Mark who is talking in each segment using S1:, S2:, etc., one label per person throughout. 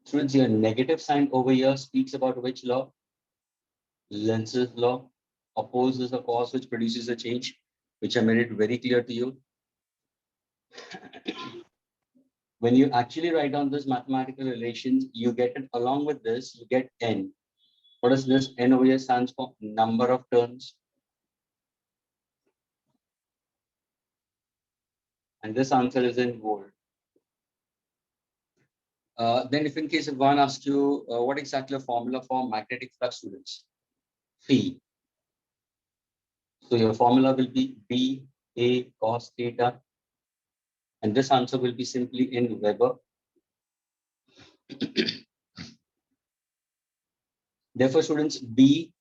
S1: Students, your negative sign over here speaks about which law? Lenz's law. Opposes a cause which produces a change, which I made it very clear to you. When you actually write down this mathematical relations, you get it along with this, you get n. What is this? N over here stands for number of turns. And this answer is in bold. Then if in case if one asks you, what exactly a formula for magnetic flux, students? Phi. So your formula will be B A cos theta. And this answer will be simply in Weber. Therefore, students, B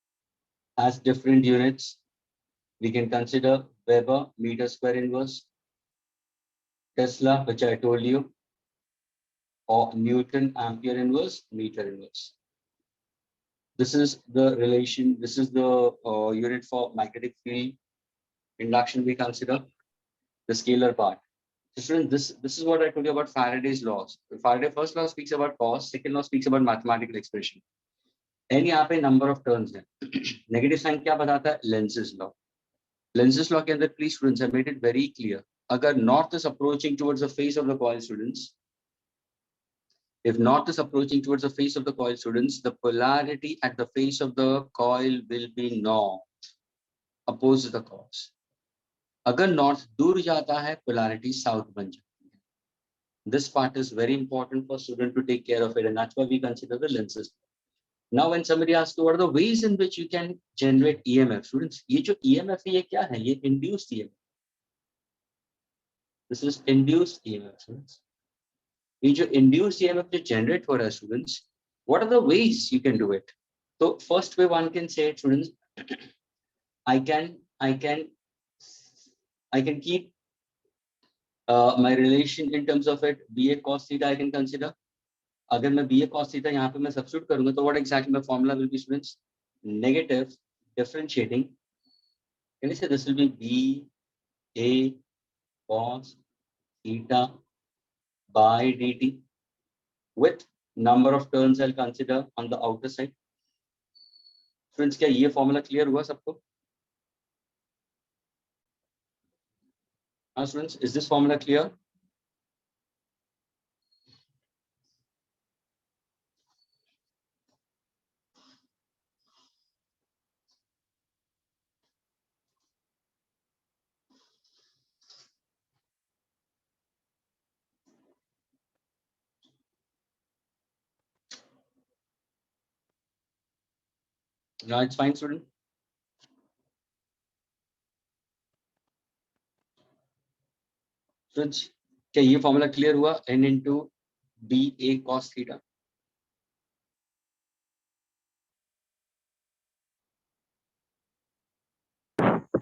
S1: has different units. We can consider Weber meter square inverse, Tesla, which I told you, or Newton ampere inverse, meter inverse. This is the relation, this is the unit for magnetic field induction we consider, the scalar part. So students, this is what I told you about Faraday's laws. Faraday first law speaks about cause, second law speaks about mathematical expression. And यहाँ पे number of turns है. Negative sign क्या बताता है? Lenz's law. Lenz's law के अंदर please students, I made it very clear. अगर north is approaching towards the face of the coil, students, if north is approaching towards the face of the coil, students, the polarity at the face of the coil will be north, opposes the cause. अगर north दूर जाता है, polarity south बन जाती है. This part is very important for student to take care of it, and that's why we consider the Lenz's law. Now, when somebody asks, what are the ways in which you can generate EMF? Students, ये जो EMF है, ये क्या है? ये induced EMF. This is induced EMF, students. ये जो induced EMF जो generate हो रहा है, students, what are the ways you can do it? So, first way one can say, students, I can keep my relation in terms of it. BA cos theta I can consider. अगर मैं BA cos theta यहाँ पे मैं substitute करूँगा, तो what exactly my formula will be, students? Negative differentiating. Can you say this will be BA cos theta by dt with number of turns I'll consider on the outer side. Students, क्या ये formula clear हुआ सबको? Students, is this formula clear? No, it's fine, student. Students, क्या ये formula clear हुआ? N into BA cos theta.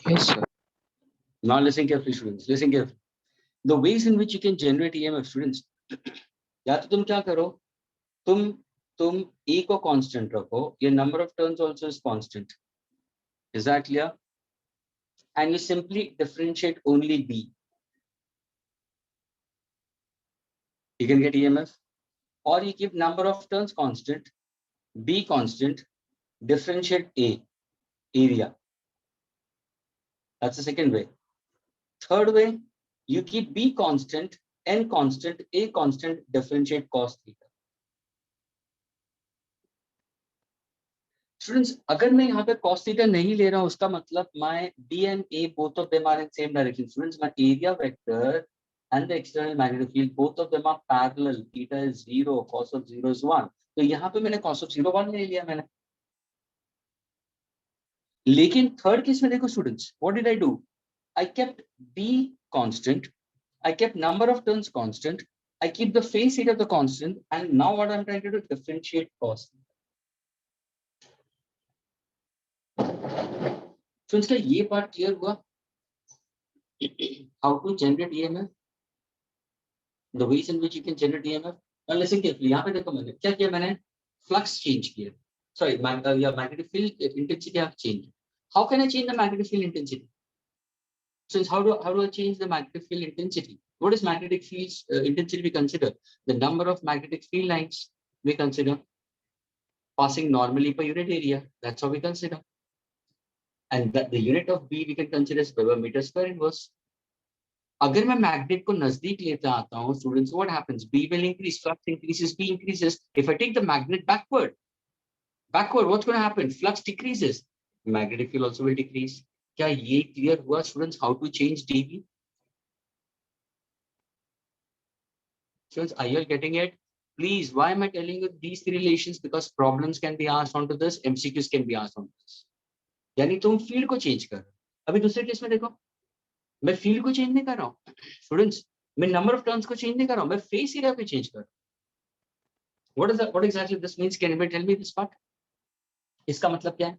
S2: Yes, sir.
S1: Now listen carefully, students. Listen carefully. The ways in which you can generate EMF, students. या तो तुम क्या करो? तुम E को constant रखो. Your number of turns also is constant. Is that clear? And you simply differentiate only B. You can get EMF. Or you keep number of turns constant, B constant, differentiate A, area. That's the second way. Third way, you keep B constant, N constant, A constant, differentiate cos theta. Students, अगर मैं यहाँ पे cos theta नहीं ले रहा हूँ, उसका मतलब my B and A both of them are in same direction. Students, my area vector and the external magnetic field, both of them are parallel. Theta is 0, cos of 0 is 1. तो यहाँ पे मैंने cos of 0 1 ले लिया मैंने. लेकिन third case में देखो students, what did I do? I kept B constant, I kept number of turns constant, I keep the phase theta the constant, and now what I'm trying to do, differentiate cos. So इसका ये part clear हुआ? How to generate EMF? The ways in which you can generate EMF? Now listen carefully. यहाँ पे देखो मैंने क्या किया, मैंने flux change किया. Sorry, magnetic field intensity have changed. How can I change the magnetic field intensity? Since how do I change the magnetic field intensity? What is magnetic field intensity we consider? The number of magnetic field lines we consider passing normally per unit area. That's how we consider. And that the unit of B we can consider as Weber meter square inverse. अगर मैं magnet को नजदीक लेता आता हूँ students, what happens? B will increase, flux increases, B increases. If I take the magnet backward, what's going to happen? Flux decreases, magnetic field also will decrease. क्या ये clear हुआ students? How to change dB? Students, are you all getting it? Please, why am I telling you these three relations? Because problems can be asked onto this, MCQs can be asked onto this. यानी तुम field को change कर, अभी दूसरे case में देखो, मैं field को चेंज नहीं कर रहा हूँ स्टूडेंट्स, मैं नंबर ऑफ टर्न्स को चेंज नहीं कर रहा हूँ, मैं फेस एरिया को चेंज कर रहा हूँ. What exactly this means? Can anybody tell me this part? इसका मतलब क्या है?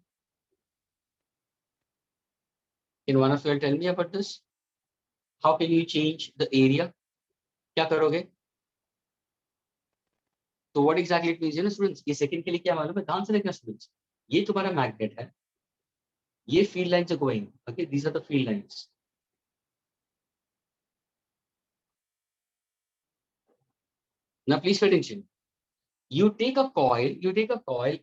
S1: Can one of you tell me about this? How can you change the area? क्या करोगे? तो what exactly it means, students? ये सेकंड के लिए क्या मालूम है? ध्यान से देखना स्टूडेंट्स, ये तुम्हारा मैग्नेट है, ये field lines are going, okay, these are the field lines. Now please pay attention. You take a coil,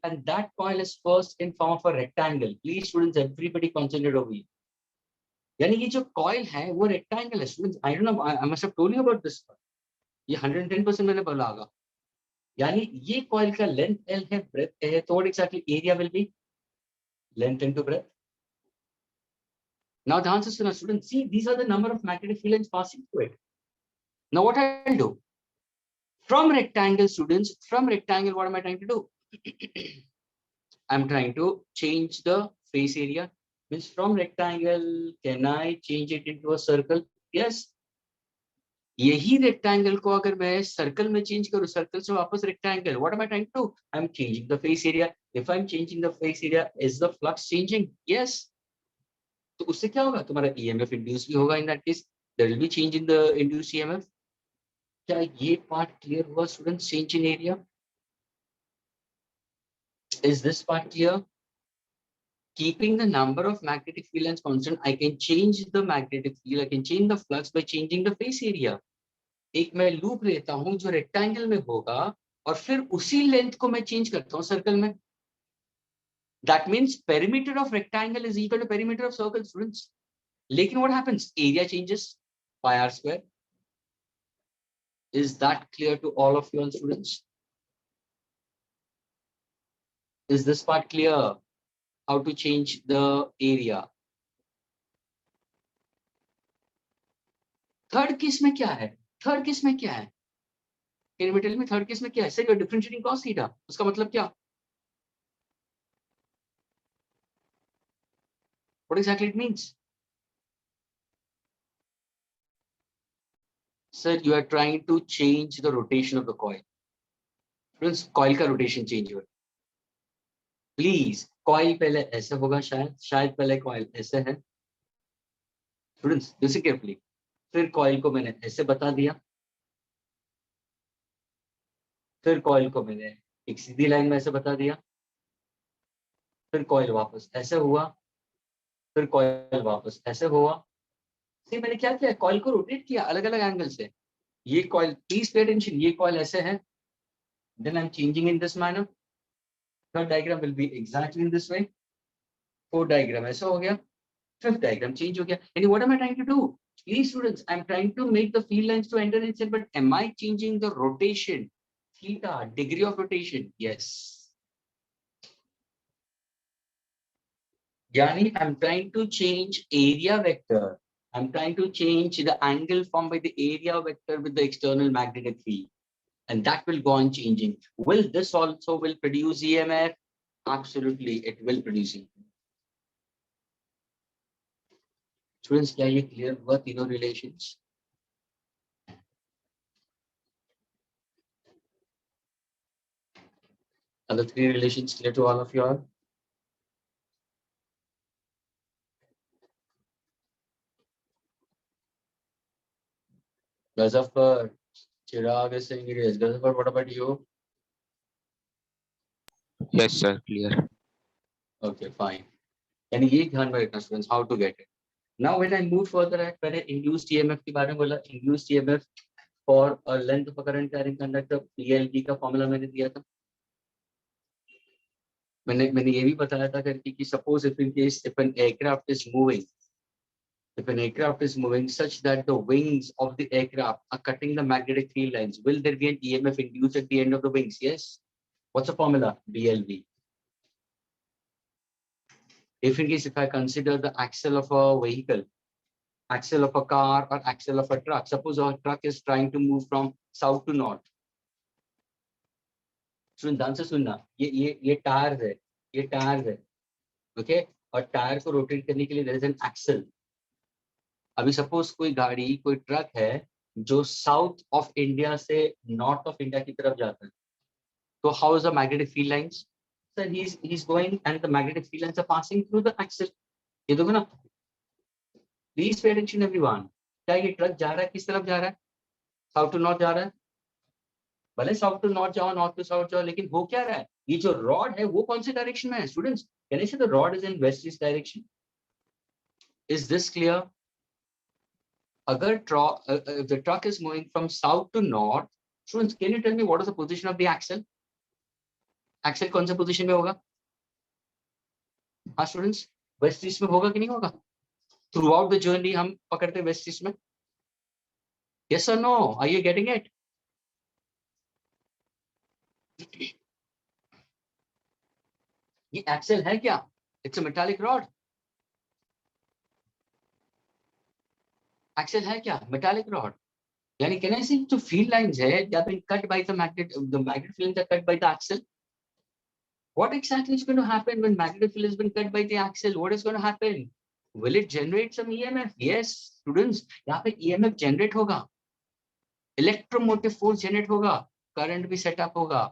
S1: and that coil is first in form of a rectangle. Please students, everybody concentrate over here. यानी ये जो coil है वो rectangle है students. I don't know, I must have told you about this. ये 110% मैंने बोला होगा. यानी ये coil का length L है, breadth A है, तो what exactly area will be? Length into breadth. Now the answer is students, see, these are the number of magnetic field lines passing through it. Now what I'll do? From rectangle, students, from rectangle, what am I trying to do? I'm trying to change the face area. Means from rectangle, can I change it into a circle? Yes. यही rectangle को अगर मैं circle में change करूँ, circle से वापस rectangle, what am I trying to do? I'm changing the face area. If I'm changing the face area, is the flux changing? Yes. तो उससे क्या होगा? तुम्हारा EMF induced भी होगा. In that case, there will be change in the induced EMF. क्या ये part clear हुआ students? Change in area. Is this part clear? Keeping the number of magnetic field lines constant, I can change the magnetic field, I can change the flux by changing the face area. एक मैं loop लेता हूं जो rectangle में होगा और फिर उसी लेंथ को मैं चेंज करता हूं सर्कल में. That means perimeter of rectangle is equal to perimeter of circle, students. लेकिन what happens? Area changes pi r square. Is that clear to all of you students? Is this part clear? How to change the area? Third case में क्या है? Third case में क्या है? Can you tell me third case में क्या है? Sir, you're differentiating cos theta. उसका मतलब क्या? What exactly it means? Sir, you are trying to change the rotation of the coil. Friends, coil का rotation change हो. Please, coil पहले ऐसे होगा शायद पहले coil ऐसे है. Students, listen carefully. फिर coil को मैंने ऐसे बता दिया. फिर coil को मैंने एक सीधी लाइन में ऐसे बता दिया. फिर coil वापस ऐसे हुआ. फिर coil वापस ऐसे हुआ. See, मैंने क्या किया? coil को rotate किया अलग अलग एंगल से. ये coil, please pay attention, ये coil ऐसे है. Then I'm changing in this manner. Third diagram will be exactly in this way. Fourth diagram ऐसा हो गया. Fifth diagram change हो गया. And what am I trying to do? Please students, I'm trying to make the field lines to enter inside, but am I changing the rotation? Theta, degree of rotation? Yes. Yani, I'm trying to change area vector. I'm trying to change the angle formed by the area vector with the external magnetic field. And that will go on changing. Will this also will produce EMF? Absolutely, it will produce EMF. Students, क्या ये clear हुआ तीनों relations? Are the three relations clear to all of you all? Gazafar, Chirag is saying it is. Gazafar, what about you?
S2: Yes, sir. Clear.
S1: Okay, fine. And ये ध्यान में रखना students, how to get it. Now when I move further ahead, मैंने induced EMF के बारे में बोला. Induced EMF for a length of a current carrying conductor, PLD का formula मैंने दिया था. मैंने ये भी बताया था करके कि suppose if in case if an aircraft is moving, if an aircraft is moving such that the wings of the aircraft are cutting the magnetic field lines, will there be an EMF induced at the end of the wings? Yes. What's the formula? BLV. If in case if I consider the axle of a vehicle, axle of a car or axle of a truck, suppose a truck is trying to move from south to north. ध्यान से सुनना, ये tyre है, ये tyre है, okay, और tyre को rotate करने के लिए देयर इज एन एक्सल. अभी सपोज कोई गाड़ी, कोई ट्रक है जो साउथ ऑफ इंडिया से नॉर्थ ऑफ इंडिया की तरफ जाता है, तो how is the magnetic field lines? Sir he is going and the magnetic field lines are passing through the axle. ये देखो ना, प्लीज पे अटेंशन एवरीवन. क्या ये ट्रक जा रहा है, किस तरफ जा रहा है? साउथ टू नॉर्थ जा रहा है. भले साउथ टू नॉर्थ जाओ, नॉर्थ टू साउथ जाओ, लेकिन हो क्या रहा है? ये जो रॉड है वो कौन से डायरेक्शन में है स्टूडेंट्स? कैन आई से the rod is in west east direction? Is this clear? अगर if the truck is moving from south to north, students, can you tell me what is the position of the axle? Axle कौन से position में होगा? हाँ students, west east में होगा कि नहीं होगा? Throughout the journey हम पकड़ते west east में. Yes or no? Are you getting it? ये axle है क्या? It's a metallic rod. Axle है क्या? Metallic rod. यानी can I say जो field lines है, they have been cut by the magnet field lines are cut by the axle. What exactly is going to happen when magnetic field has been cut by the axle? What is going to happen? Will it generate some EMF? Yes, students. यहाँ पे EMF generate होगा, electromotive force generate होगा, current भी set up होगा.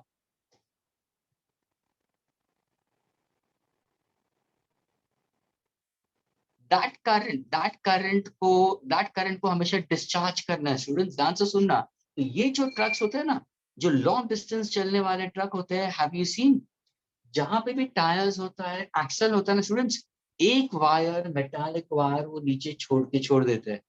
S1: That current को हमेशा discharge करना है. Students, ध्यान से सुनना. तो ये जो ट्रक्स होते हैं ना, जो long distance चलने वाले ट्रक होते हैं, have you seen? जहां पे भी टायर्स होता है, एक्सल होता है ना स्टूडेंट्स, एक वायर, मेटालिक वायर वो नीचे छोड़ देते हैं.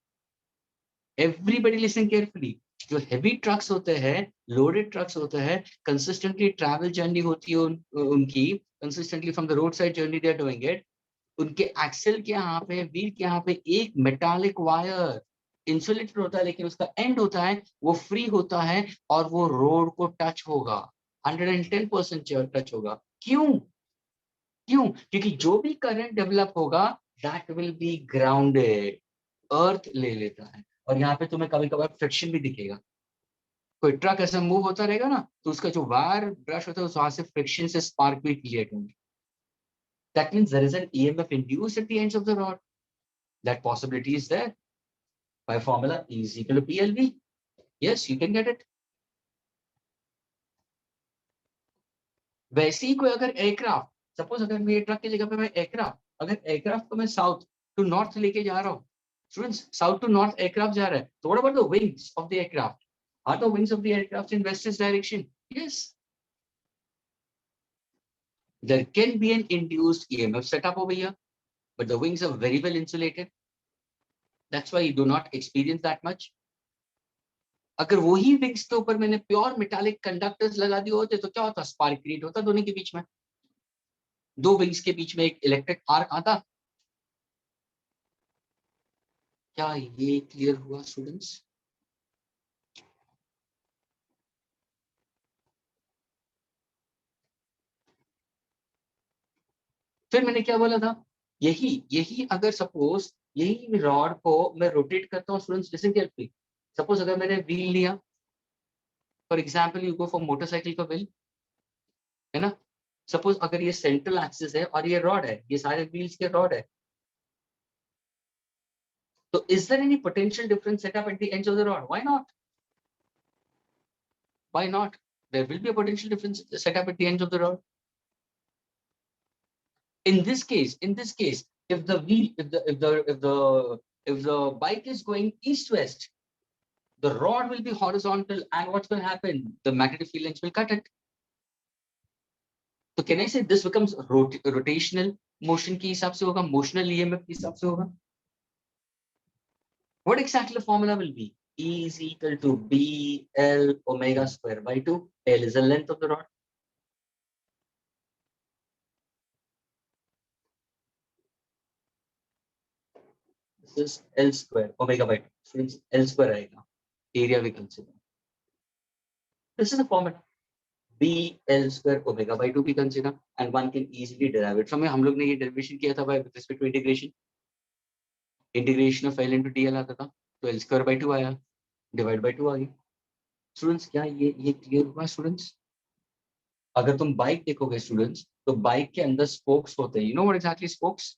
S1: Everybody listen carefully. जो हेवी ट्रक्स होते हैं, लोडेड ट्रक्स होते हैं, कंसिस्टेंटली ट्रैवल जर्नी होती है उनकी, consistently from the road side journey they are doing it. उनके एक्सल के यहाँ पे, व्हील के यहाँ पे एक मेटालिक वायर इंसुलेटेड होता है, लेकिन उसका एंड होता है वो फ्री होता है और वो रोड को टच होगा, 110% टच होगा. क्यों? क्योंकि जो भी करंट डेवलप होगा दैट विल बी ग्राउंडेड, अर्थ ले लेता है. और यहाँ पे तुम्हें कभी कभार फ्रिक्शन भी दिखेगा. कोई ट्रक ऐसा मूव होता रहेगा ना, तो उसका जो वायर ब्रश होता है वहां से फ्रिक्शन से स्पार्क भी क्रिएट होंगे. That means there is an EMF induced at the ends of the rod. That possibility is there by formula E is equal to PLV. Yes, you can get it. वैसे ही कोई अगर aircraft, suppose अगर मैं truck की जगह पे मैं एयरक्राफ्ट, अगर एयरक्राफ्ट को मैं साउथ टू नॉर्थ लेके जा रहा हूँ, students, south to north aircraft जा रहा है, तो what about the wings of the aircraft? Are the wings of the aircraft in west east direction? Yes. There can be an induced EMF set up over here, but the wings are very well insulated. That's why you do not experience that much. अगर वही wings के ऊपर मैंने pure metallic conductors लगा दिए होते तो क्या होता? स्पार्क क्रिएट होता दोनों के बीच में. दो विंग्स के बीच में एक इलेक्ट्रिक आर्क आता. क्या ये क्लियर हुआ स्टूडेंट्स? फिर मैंने क्या बोला था, यही अगर सपोज यही रॉड को मैं रोटेट करता हूँ स्टूडेंट्स, लिसन केयरफुली. सपोज अगर मैंने व्हील लिया, for example you go for motorcycle का व्हील, है ना. सपोज अगर ये सेंट्रल एक्सिस है और ये रॉड है, ये सारे व्हील्स के रॉड है, तो is there any potential difference set up at the ends of the rod? Why not? Why not? There will be a potential difference set up at the ends of the rod. In this case, if the wheel, if the bike is going east-west, the rod will be horizontal, and what's going to happen? The magnetic field lines will cut it. So can I say this becomes rotational motion के हिसाब से होगा, motional EMF के हिसाब से होगा? What exactly the formula will be? E is equal to BL omega square by 2. L is the length of the rod. This is L square omega by 2. Students, L square आएगा. Area we consider. This is a format. B L square omega by 2 we consider, and one can easily derive it from here. हम लोग ने ये derivation किया था with respect to integration. Integration of L into DL आता था, तो L square by 2 आया, divide by 2 आ गई. Students, क्या ये clear हुआ students? अगर तुम बाइक देखोगे स्टूडेंट्स, तो बाइक के अंदर स्पोक्स होते हैं. You know what exactly spokes?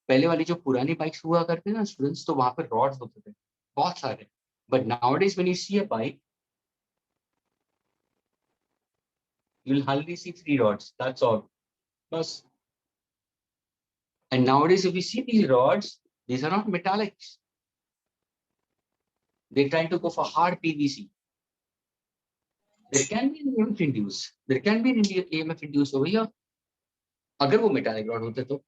S1: पहले वाली जो पुरानी बाइक्स हुआ करते ना स्टूडेंट्स, तो वहां पर रॉड्स होते थे बहुत सारे. But nowadays when you see a bike, you will hardly see 3 rods. That's all. बस. And nowadays, if you see these rods, these are not metallics. They're trying to go for hard PVC. There can be an EMF induced. There can be an EMF induced over here. अगर वो metallic rod होते तो.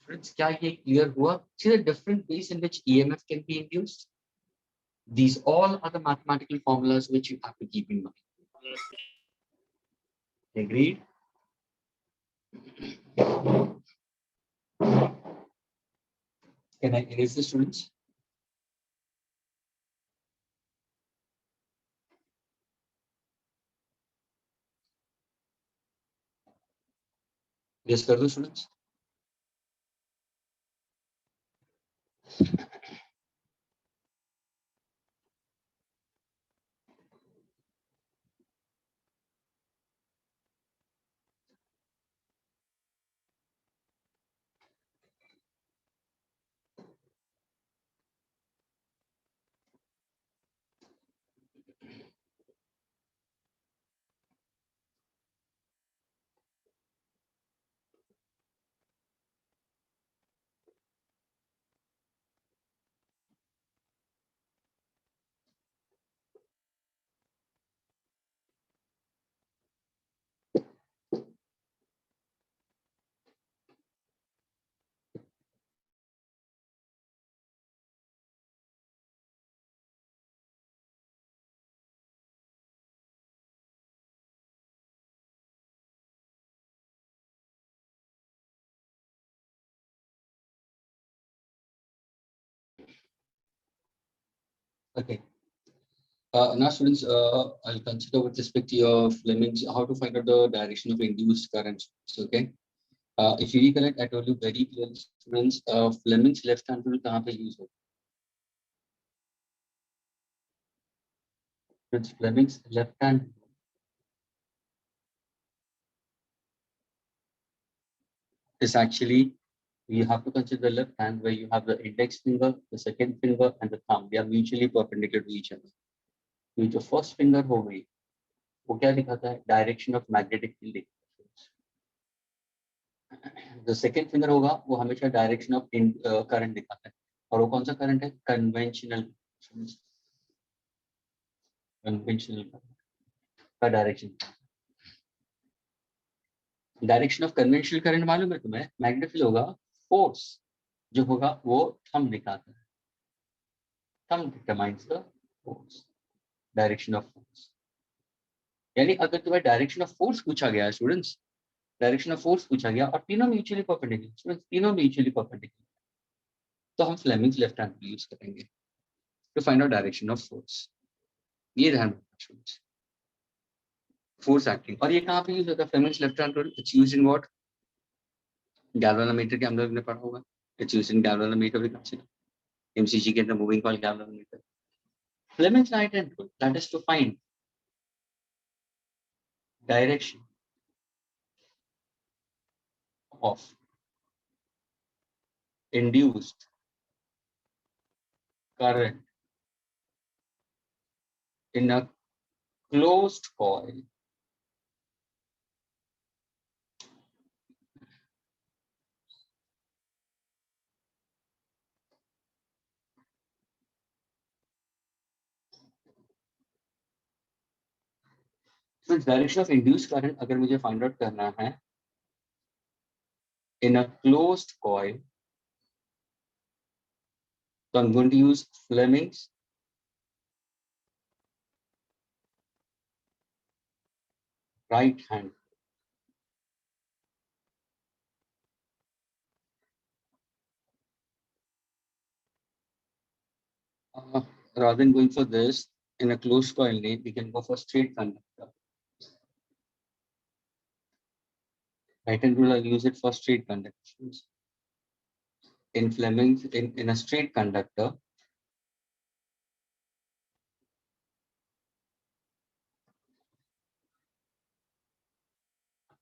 S1: Friends, क्या ये clear हुआ? See the different ways in which EMF can be induced. These all are the mathematical formulas which you have to keep in mind. Agreed? Can I erase the students? Yes, कर दो students. Okay. Now, students, I'll consider with respect to your Fleming's how to find out the direction of induced currents. Okay. If you recollect, I told you very clearly, students, Fleming's left hand rule कहाँ पे use होता है? It's Fleming's left hand. Is actually, you have to consider the left hand where you have the index finger, the second finger, and the thumb. They are mutually perpendicular to each other. तो जो first finger हो गई, वो क्या दिखाता है? Direction of magnetic field. The second finger होगा, वो हमेशा direction of current दिखाता है. और वो कौन सा current है? Conventional का direction. Direction of conventional current मालूम है तुम्हें? Magnetic field होगा, force जो होगा वो thumb दिखाता है. Thumb determines the force. Direction of force. यानी अगर तुम्हें डायरेक्शन ऑफ फोर्स पूछा गया है स्टूडेंट्स, डायरेक्शन ऑफ फोर्स पूछा गया और तीनों म्यूचुअली परपेंडिकुलर, स्टूडेंट्स तीनों म्यूचुअली परपेंडिकुलर, तो हम Fleming's left hand rule use करेंगे to find out direction of force. ये ध्यान रखना स्टूडेंट्स. फोर्स एक्टिंग, और ये कहाँ पे यूज होता है? Fleming's left hand rule. It's used in what? Galvanometer के अंदर हमने पढ़ा होगा. It's used in galvanometer we consider. MCG के अंदर moving coil galvanometer. Fleming's right hand rule, that is to find direction of induced current in a closed coil so direction of induced current अगर मुझे find out करना है in a closed coil, so I'm going to use Fleming's right hand. rather than going for this in a closed coil name, we can go for straight conductor. Right hand rule, I'll use it for straight conductors. In Fleming's, in a straight conductor,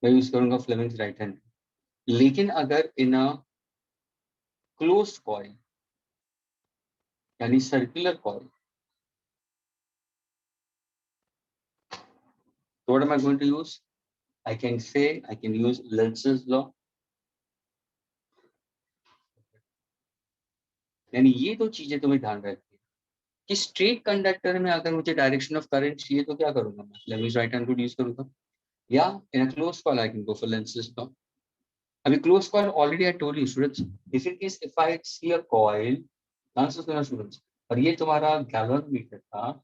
S1: मैं use करूंगा Fleming's right hand. लेकिन अगर in a closed coil, यानी circular coil, so what am I going to use? I can use Lenz's law. यानी ये दो चीजें तुम्हें ध्यान रखनी है कि स्ट्रेट कंडक्टर में अगर मुझे डायरेक्शन ऑफ करंट चाहिए तो क्या करूंगा मैं Fleming's right hand rule use करूंगा या in a closed coil I can go for Lenz's law. अभी closed coil already I told you students, if I see a coil, answer सुना students, और ये तुम्हारा गैल्वेनोमीटर था,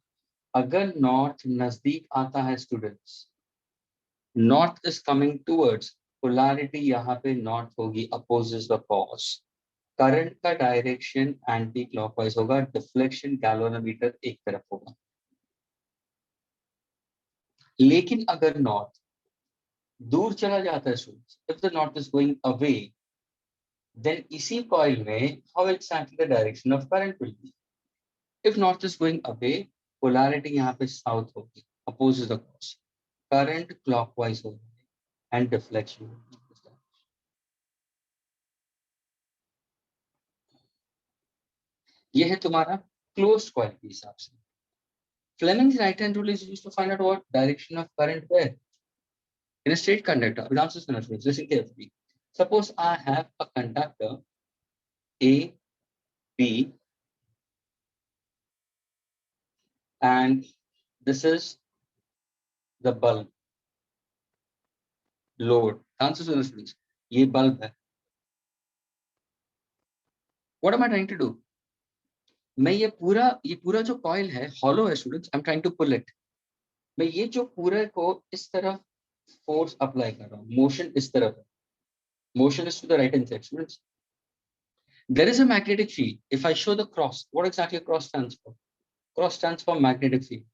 S1: अगर नॉर्थ नजदीक आता है students, north is coming towards, polarity यहाँ पे नॉर्थ होगी, अपोजिट द कॉस, करंट का डायरेक्शन एंटी क्लॉकवाइज होगा, डिफ्लेक्शन गैल्वेनोमीटर एक तरफ होगा. लेकिन अगर नॉर्थ दूर चला जाता है students, if the north is going away, then इसी कॉइल में how exactly the direction of current will be? If north is going away, polarity यहाँ पे south होगी, opposes the course, current clockwise होगी, and deflection. ये है तुम्हारा closed coil के हिसाब से. Fleming's right hand rule is used to find out what direction of current where in a straight conductor. Listen carefully. Suppose I have a conductor A, B, and this is the bulb load. Answer students. ये bulb है. What am I trying to do? मैं ये पूरा जो coil है hollow है students, I am trying to pull it. मैं ये जो पूरे को इस तरफ फोर्स अप्लाई कर रहा हूँ, मोशन इस तरफ है, motion is to the right hand side students. There is a magnetic field. If I show the cross, what exactly cross stands for? Cross stands for magnetic field.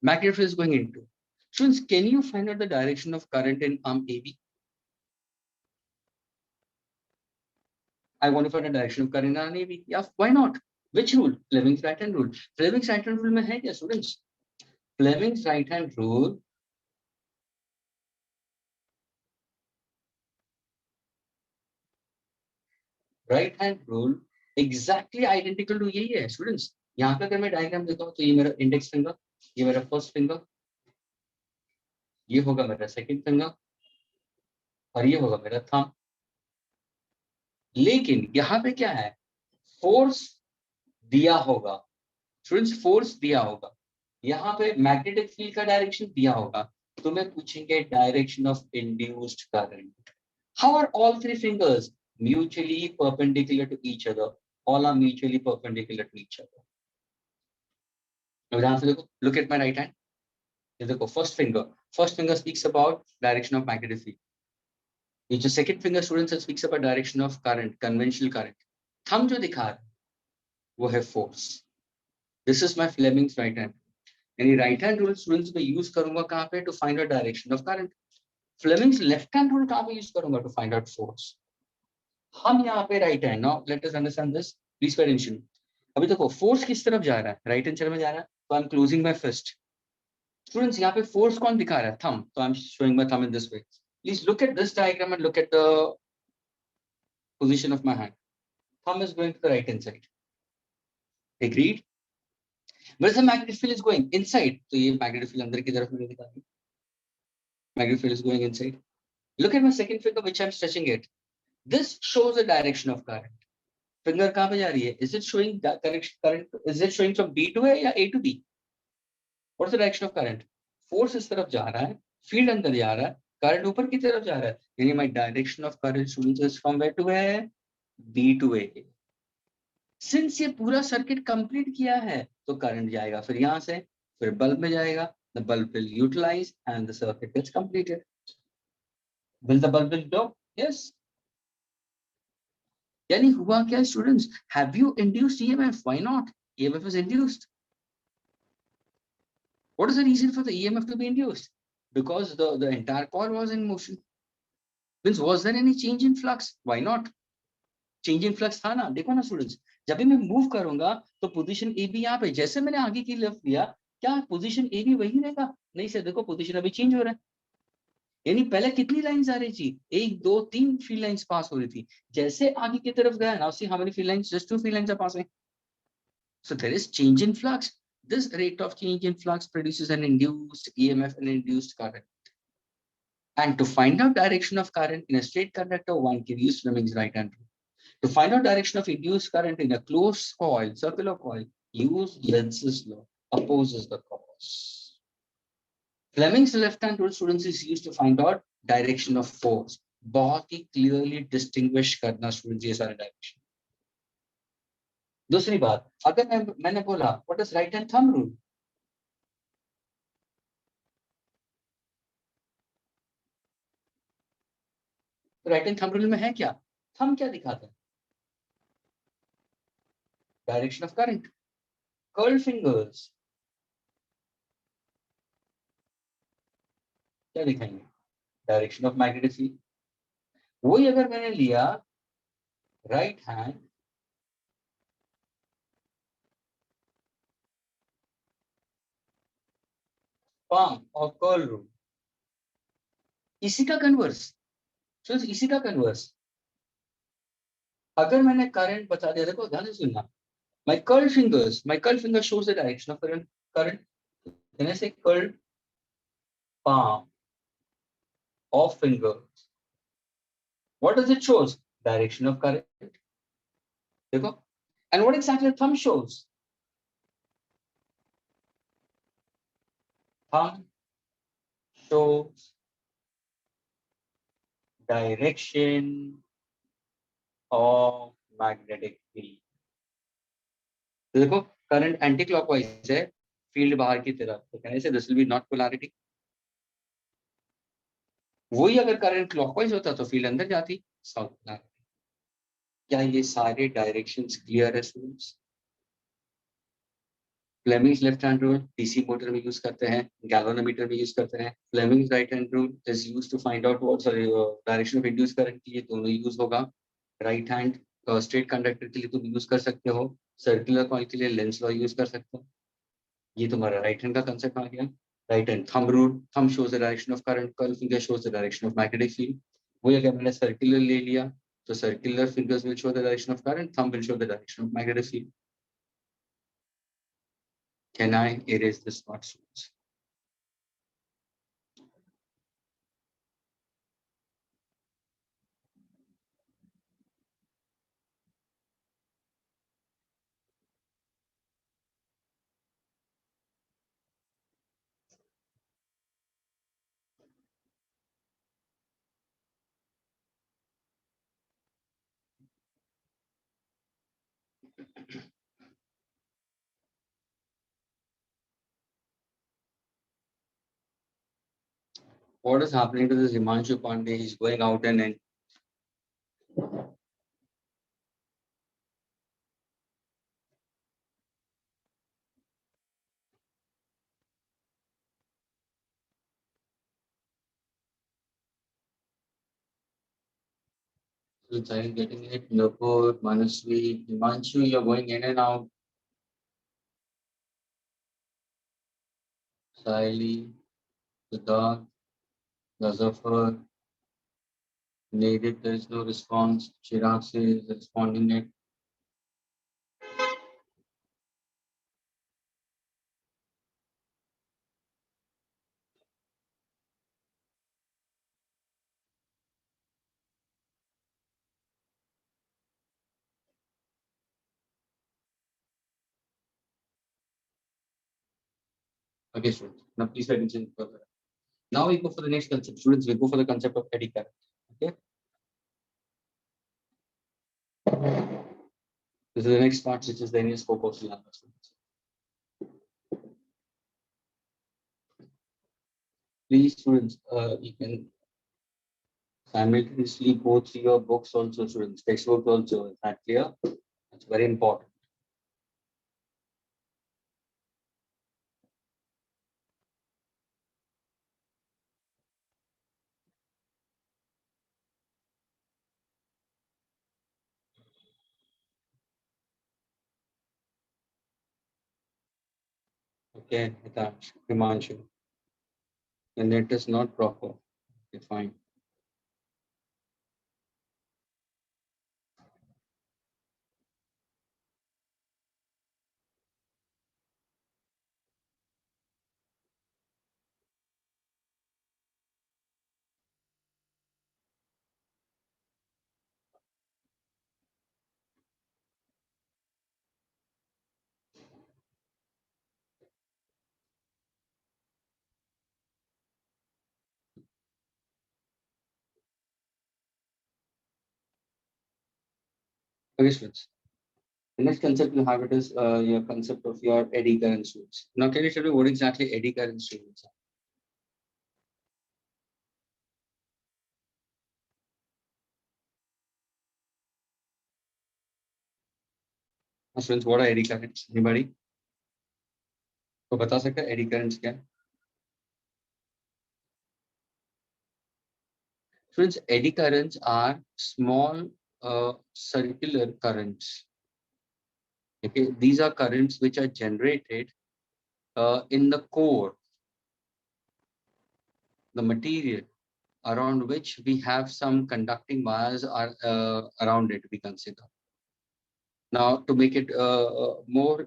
S1: Magnetic field is going into. Students, can you find out the direction of current in arm AB? I want to find the direction of current in arm AB. Yeah, why not? Which rule? Fleming's right hand rule. Fleming's right hand rule में है क्या students? Fleming's right hand rule exactly identical to यही है students. यहाँ पे अगर मैं diagram देता हूँ तो ये मेरा इंडेक्स फिंगर, ये मेरा फर्स्ट फिंगर, ये होगा मेरा सेकंड फिंगर, और ये होगा मेरा थंब. लेकिन यहाँ पे क्या है? फोर्स दिया होगा स्टूडेंट्स, फोर्स दिया होगा. यहाँ पे मैग्नेटिक फील्ड का डायरेक्शन दिया होगा. तो मैं पूछेंगे direction of induced current. How are all three fingers mutually perpendicular to each other? All are mutually perpendicular to each other. ध्यान से देखो, look at my right hand. ये देखो, first finger speaks about direction of magnetic field. ये जो second finger students speaks about direction of current, conventional current. thumb जो दिखा रहा है वो है force. This is my Fleming's right hand. यानी right hand rule students मैं use करूंगा कहाँ पे? To find out direction of current. Fleming's left hand rule कहाँ पे use करूंगा? To find out force. हम यहाँ पे right hand. Now let us understand this, please pay attention. अभी देखो फोर्स किस तरफ जा रहा है? राइट हैंड साइड में जा रहा है, तो I am closing my fist. Students यहाँ पे फोर्स कौन दिखा रहा है? थंब. तो I am showing my thumb in this way. Please look at this diagram and look at the position of my hand. Thumb is going to the right hand side. Agreed? Where the magnetic field is going? Inside. तो ये magnetic field अंदर की तरफ मुझे दिखा रही है. Magnetic field is going inside. Look at my second finger which I am stretching it. This shows the direction of current. Finger कहाँ पे जा रही है? Is it showing current? Is it showing from B to A या A to B? What's the direction of current? Force इस तरफ जा रहा है, field अंदर जा रहा है, current ऊपर की तरफ जा रहा है. यानी my direction of current students is from where to where? B to A. Since ये पूरा सर्किट कंप्लीट किया है तो करंट जाएगा फिर यहां से, फिर बल्ब में जाएगा, the bulb will utilize and the circuit gets completed. Will the bulb will glow? Yes. यानी हुआ क्या students? Have you induced EMF? Why not? EMF is induced. What is the reason for the EMF to be induced? Because the entire coil was in motion. Means was there any change in flux? Why not? Change in flux था ना. देखो ना students, जब भी मैं move करूंगा तो position A B यहाँ पे, जैसे मैंने आगे की लेफ्ट लिया, क्या पोजीशन ए बी वही रहेगा? नहीं सर, देखो पोजीशन अभी चेंज हो रहा है. यानी पहले कितनी लाइंस आ रही थी? 1 2 3 फील्ड लाइंस पास हो रही थी. जैसे आगे की तरफ गया, now see how many field lines? Just 2 field lines are passing. So there is change in flux. This rate of change in flux produces an induced EMF and induced current. And to find out direction of current in a straight conductor, one can use Fleming's right-hand rule. To find out direction of induced current in a closed coil, circular coil, use Lenz's law, opposes the cause. Fleming's left-hand rule, students, is used to find out direction of force. बहुत ही clearly distinguish करना students ये सारे direction. दूसरी बात, अगर मैंने बोला what is right-hand thumb rule? Right-hand thumb rule में है क्या? थंब क्या दिखाता है? Direction of current. Curl fingers क्या दिखाएंगे? Direction of magnetic field. वही अगर मैंने लिया राइट हैंड palm और कर्ल रूल, इसी का कन्वर्स. तो इसी का कन्वर्स. अगर मैंने करंट बता दिया, देखो ध्यान से सुनना, my curled finger shows the direction of current. When I say curled palm of fingers, what does it shows? Direction of current. देखो. And what exactly thumb shows? Thumb shows direction of magnetic field. तो देखो current anti clockwise है, field बाहर की तरफ, तो कहने से this will be not polarity. वही अगर करंट क्लॉकवाइज होता तो फील्ड अंदर जाती, साउथ पोलैरिटी. क्या ये सारे डायरेक्शंस क्लियर है students? Fleming's left hand rule DC motor में यूज करते हैं, गैल्वेनोमीटर में यूज करते हैं. Fleming's right hand rule is used to find out what direction of induce current. ये दोनों यूज होगा. राइट हैंड स्ट्रेट कंडक्टर के लिए तुम यूज कर सकते हो, सर्कुलर कॉइल के लिए लेंस लॉ यूज कर सकते हो. ये तुम्हारा राइट हैंड का कंसेप्ट आ गया. Right hand thumb rule, thumb shows the direction of current, curl finger shows the direction of magnetic field. वही अगर मैंने सर्कुलर ले लिया तो circular fingers will show the direction of current, thumb will show the direction of magnetic field. Can I erase this part, students? What is happening to this Himanshu Pandey? He's going out and in. So I'm getting it. Nupur, Manasvi, Himanshu, you're going in and out. Saili, Siddharth, Gazafar, Native, there is no response. Chirag is responding it. Okay, students. Now please pay attention further. Now we go for the next concept. Students, we go for the concept of eddy current. Okay. This is the next part, which is the linear scope of lambda. Please, students, you can simultaneously go through your books also, students, textbooks also. Is that clear? That's very important. Okay, Hitash, Himanshu. The net is not proper. Okay, fine. Okay, students. The next concept you have it is your concept of your eddy current students. Now, can you tell me what exactly eddy current students are? Now, students, what are eddy currents? Anybody? तो बता सकते हैं eddy currents क्या है? Students, eddy currents are small circular currents. Okay, these are currents which are generated in the core, the material around which we have some conducting wires are around it, we consider. Now, to make it more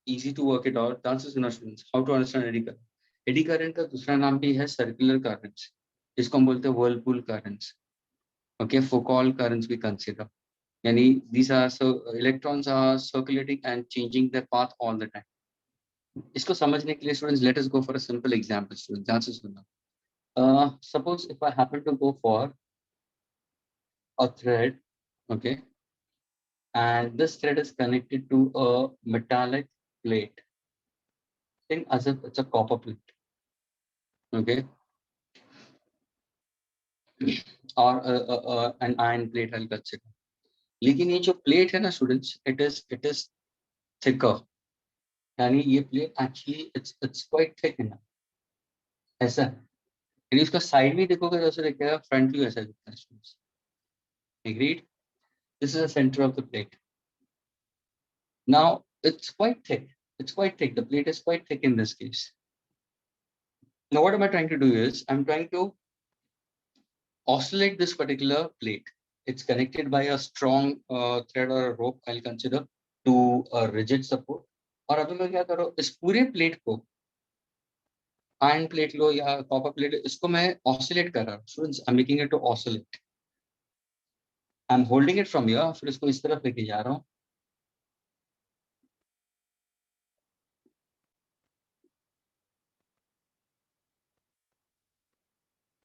S1: easy to work it out, dances in our students, how to understand eddy current. Eddy current का दूसरा नाम भी है circular currents, जिसको हम बोलते हैं whirlpool currents. Okay, Foucault currents we consider. Yani these are electrons are circulating and changing their path all the time. इसको समझने के लिए students, let us go for a simple example, students. ध्यान से सुनना. Suppose if I happen to go for a thread, okay, and this thread is connected to a metallic plate. Think as if it's a copper plate, okay, or an iron plate, I'll consider. लेकिन ये जो plate है ना students, it is thicker. यानी ये plate actually it's quite thick enough. ऐसा यदि उसका साइड भी देखोगे तो ऐसा दिखेगा, फ्रंट व्यू ऐसा दिखता है students. Agreed? This is the center of the plate. Now it's quite thick. It's quite thick. The plate is quite thick in this case. Now what am I trying to do is I'm trying to oscillate this particular plate. It's connected by a strong thread or a rope, I'll consider, to a rigid support. और अभी मैं क्या करूँ, इस पूरे plate को iron plate लो या copper plate, इसको मैं ऑसिलेट कर रहा हूँ. Students, I am making it to oscillate. I am holding it from here, फिर इसको इस तरफ लेके जा रहा हूँ.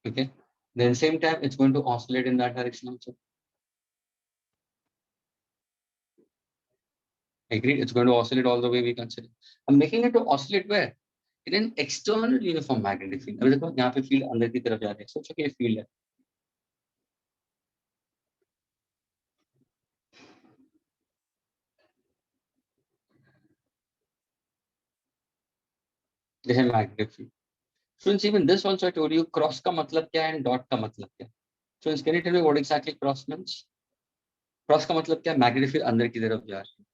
S1: Okay, then same time it's going to oscillate in that direction also. Agreed, it's going to oscillate all the way we consider. I'm making it to oscillate where? In an external uniform magnetic field. अभी देखो यहाँ पे field अंदर की तरफ जा रही है. सोचो कि ये फील्ड है. This is magnetic field. Students, even this also I told you, cross का मतलब क्या है and dot का मतलब क्या है. Students, can you tell me what exactly cross means? Cross का मतलब क्या है? Magnetic field अंदर की तरफ जा रही है.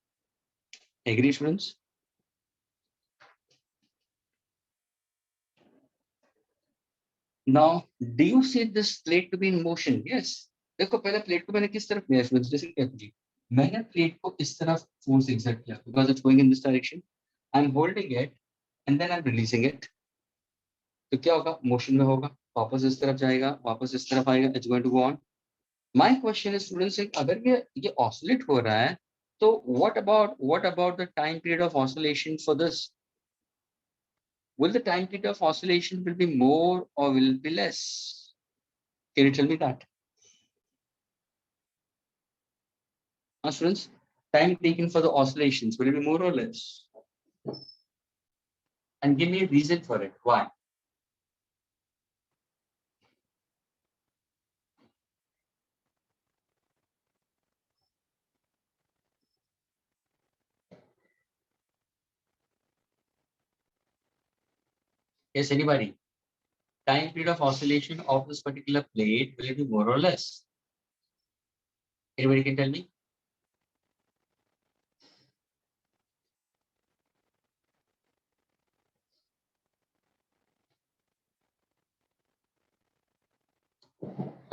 S1: Agree, students? Now, do you see this plate to be in motion? Yes. देखो पहले प्लेट को मैंने किस तरफ लिया स्टूडेंट्स, जैसे क्या जी मैंने प्लेट को इस तरफ फोर्स एक्सर्ट किया because it's going in this direction. I am holding it and then I am releasing it. तो क्या होगा, मोशन में होगा, वापस इस तरफ जाएगा, वापस इस तरफ आएगा, it's going to go on. My question is students, अगर ये ऑसिलेट हो रहा है तो what about the time period of oscillation for this? Will the time period of oscillation will be more or will it be less? Can you tell me that? Students, time taken for the oscillations, will it be more or less? And give me a reason for it. Why? Yes, anybody? Time period of oscillation of this particular plate, will it be more or less? Anybody can tell me?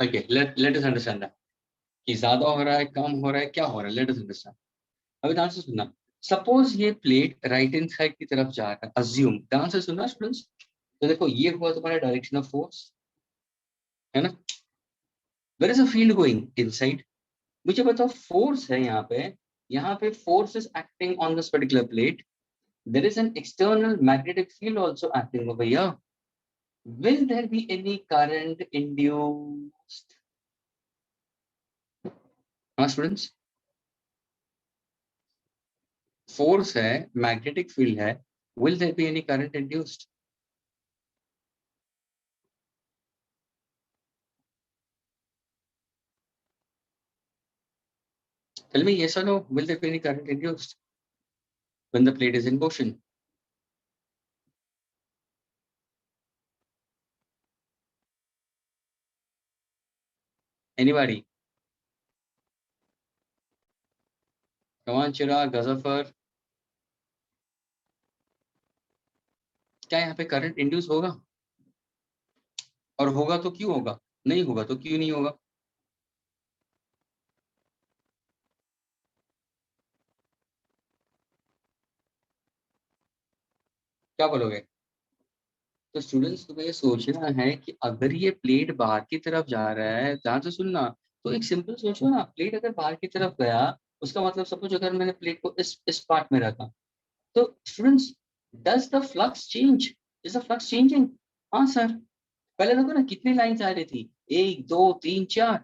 S1: Okay, let us understand that. कि ज्यादा हो रहा है, कम हो रहा है, क्या हो रहा है? Let us understand. अभी ध्यान से सुनना. Suppose ये प्लेट राइट हैंड साइड की तरफ जा रहा है. Assume. ध्यान से सुनना स्टूडेंट्स. तो देखो ये हुआ तुम्हारा डायरेक्शन ऑफ फोर्स, है ना? Where is the field going? Inside. मुझे बताओ फोर्स है यहाँ पे force is acting on this particular plate. There is an external magnetic field also acting over here. Will there be any current induced? हाँ students, force है, magnetic field है, will there be any current induced? Tell me yes or no, will there be any current induced when the plate is in motion? Anybody? Come on Chirag, Gazafar. क्या यहाँ पे current induce होगा? और होगा तो क्यों होगा? नहीं होगा तो क्यों नहीं होगा? क्या बोलोगे? तो स्टूडेंट्स तुम्हें ये सोचना है कि अगर ये प्लेट बाहर की तरफ जा रहा है, ध्यान से सुनना, तो एक सिंपल सोचो ना, प्लेट अगर बाहर की तरफ गया, उसका मतलब सपोज अगर मैंने प्लेट को इस पार्ट में रखा, तो students does the flux change? Is the flux changing? हाँ सर. पहले देखो ना कितनी लाइंस आ रही थी, 1 2 3 4,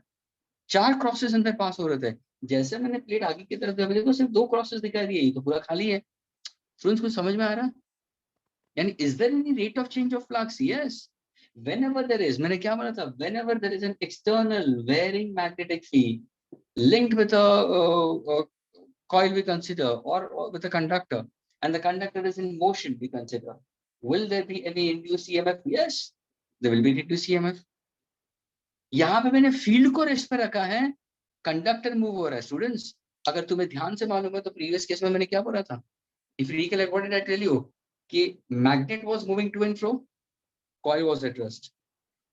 S1: 4 क्रॉसेस अंदर पास हो रहे थे. जैसे मैंने प्लेट आगे की तरफ देखो, देखो सिर्फ 2 क्रॉसेस दिखाई दिए, ये तो पूरा खाली है. स्टूडेंट्स कुछ समझ में आ रहा है? यानी is there any rate of change of flux? Yes. whenever there is, मैंने क्या बोला था, whenever there is an external varying magnetic field linked with a coil we consider, or with a conductor, and the conductor is in motion we consider, will there be any induced EMF? Yes, there will be induced EMF. यहाँ पे मैंने field को rest पे रखा है, conductor move हो रहा है. स्टूडेंट्स अगर तुम्हें ध्यान से मालूम है तो प्रीवियस केस में मैंने क्या बोला था, if you recollect what did I tell you, कि magnet was moving to and fro, coil was at rest.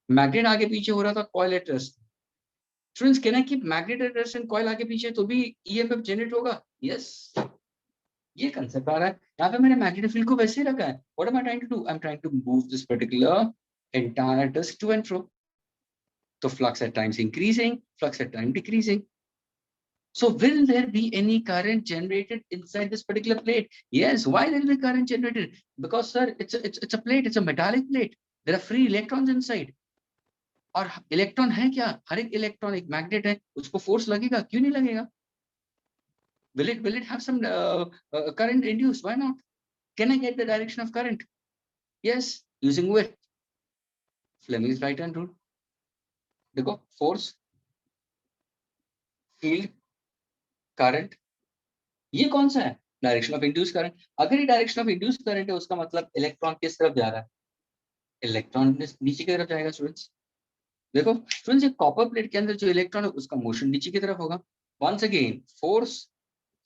S1: Magnet आगे पीछे हो रहा था, coil at rest. Students can I keep magnet at rest and coil आगे पीछे, तो भी ईएमएफ जनरेट होगा? यस. ये कंसेप्ट आ रहा है. यहाँ पे मैंने मैग्नेटिक फील्ड को वैसे ही रखा है. What am I trying to do? I am trying to move this particular entire disc to and fro. तो flux at times increasing, flux at time decreasing. So will there be any current generated inside this particular plate? Yes. Why there will be current generated? Because sir, it's a plate, it's a metallic plate. There are free electrons inside. और electron है क्या? हर एक electron एक magnet है, उसको force लगेगा, क्यों नहीं लगेगा? Will it have some current induced? Why not? Can I get the direction of current? Yes, using width. Fleming's right hand rule. देखो force, field, current, ये कौन सा है? Direction of induce current. अगर ये डायरेक्शन ऑफ इंड्यूस करंट है, उसका मतलब इलेक्ट्रॉन किस तरफ जा रहा है? इलेक्ट्रॉन नीचे की तरफ जाएगा. स्टूडेंट्स देखो, स्टूडेंट्स ये कॉपर प्लेट के अंदर जो इलेक्ट्रॉन है उसका मोशन नीचे की तरफ होगा. Once again force,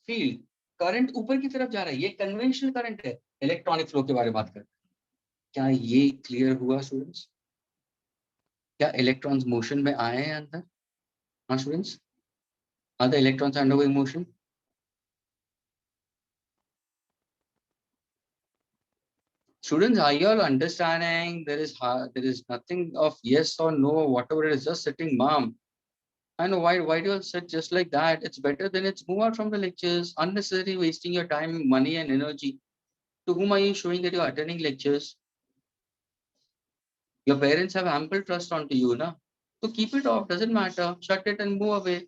S1: field, current ऊपर की तरफ जा रहा है. ये कन्वेंशनल करंट है. इलेक्ट्रॉनिक फ्लो के बारे में बात करते हैं. क्या ये क्लियर हुआ स्टूडेंट्स? क्या इलेक्ट्रॉन्स मोशन में आए हैं अंदर? हाँ students, are the electrons undergoing motion? Students, are you all understanding? There is nothing of yes or no, whatever it is, just sitting mom. I know why do you all sit just like that? It's better than it's move out from the lectures, unnecessary wasting your time, money and energy. To whom are you showing that you're attending lectures? Your parents have ample trust onto you, na? So keep it off, doesn't matter. Shut it and move away.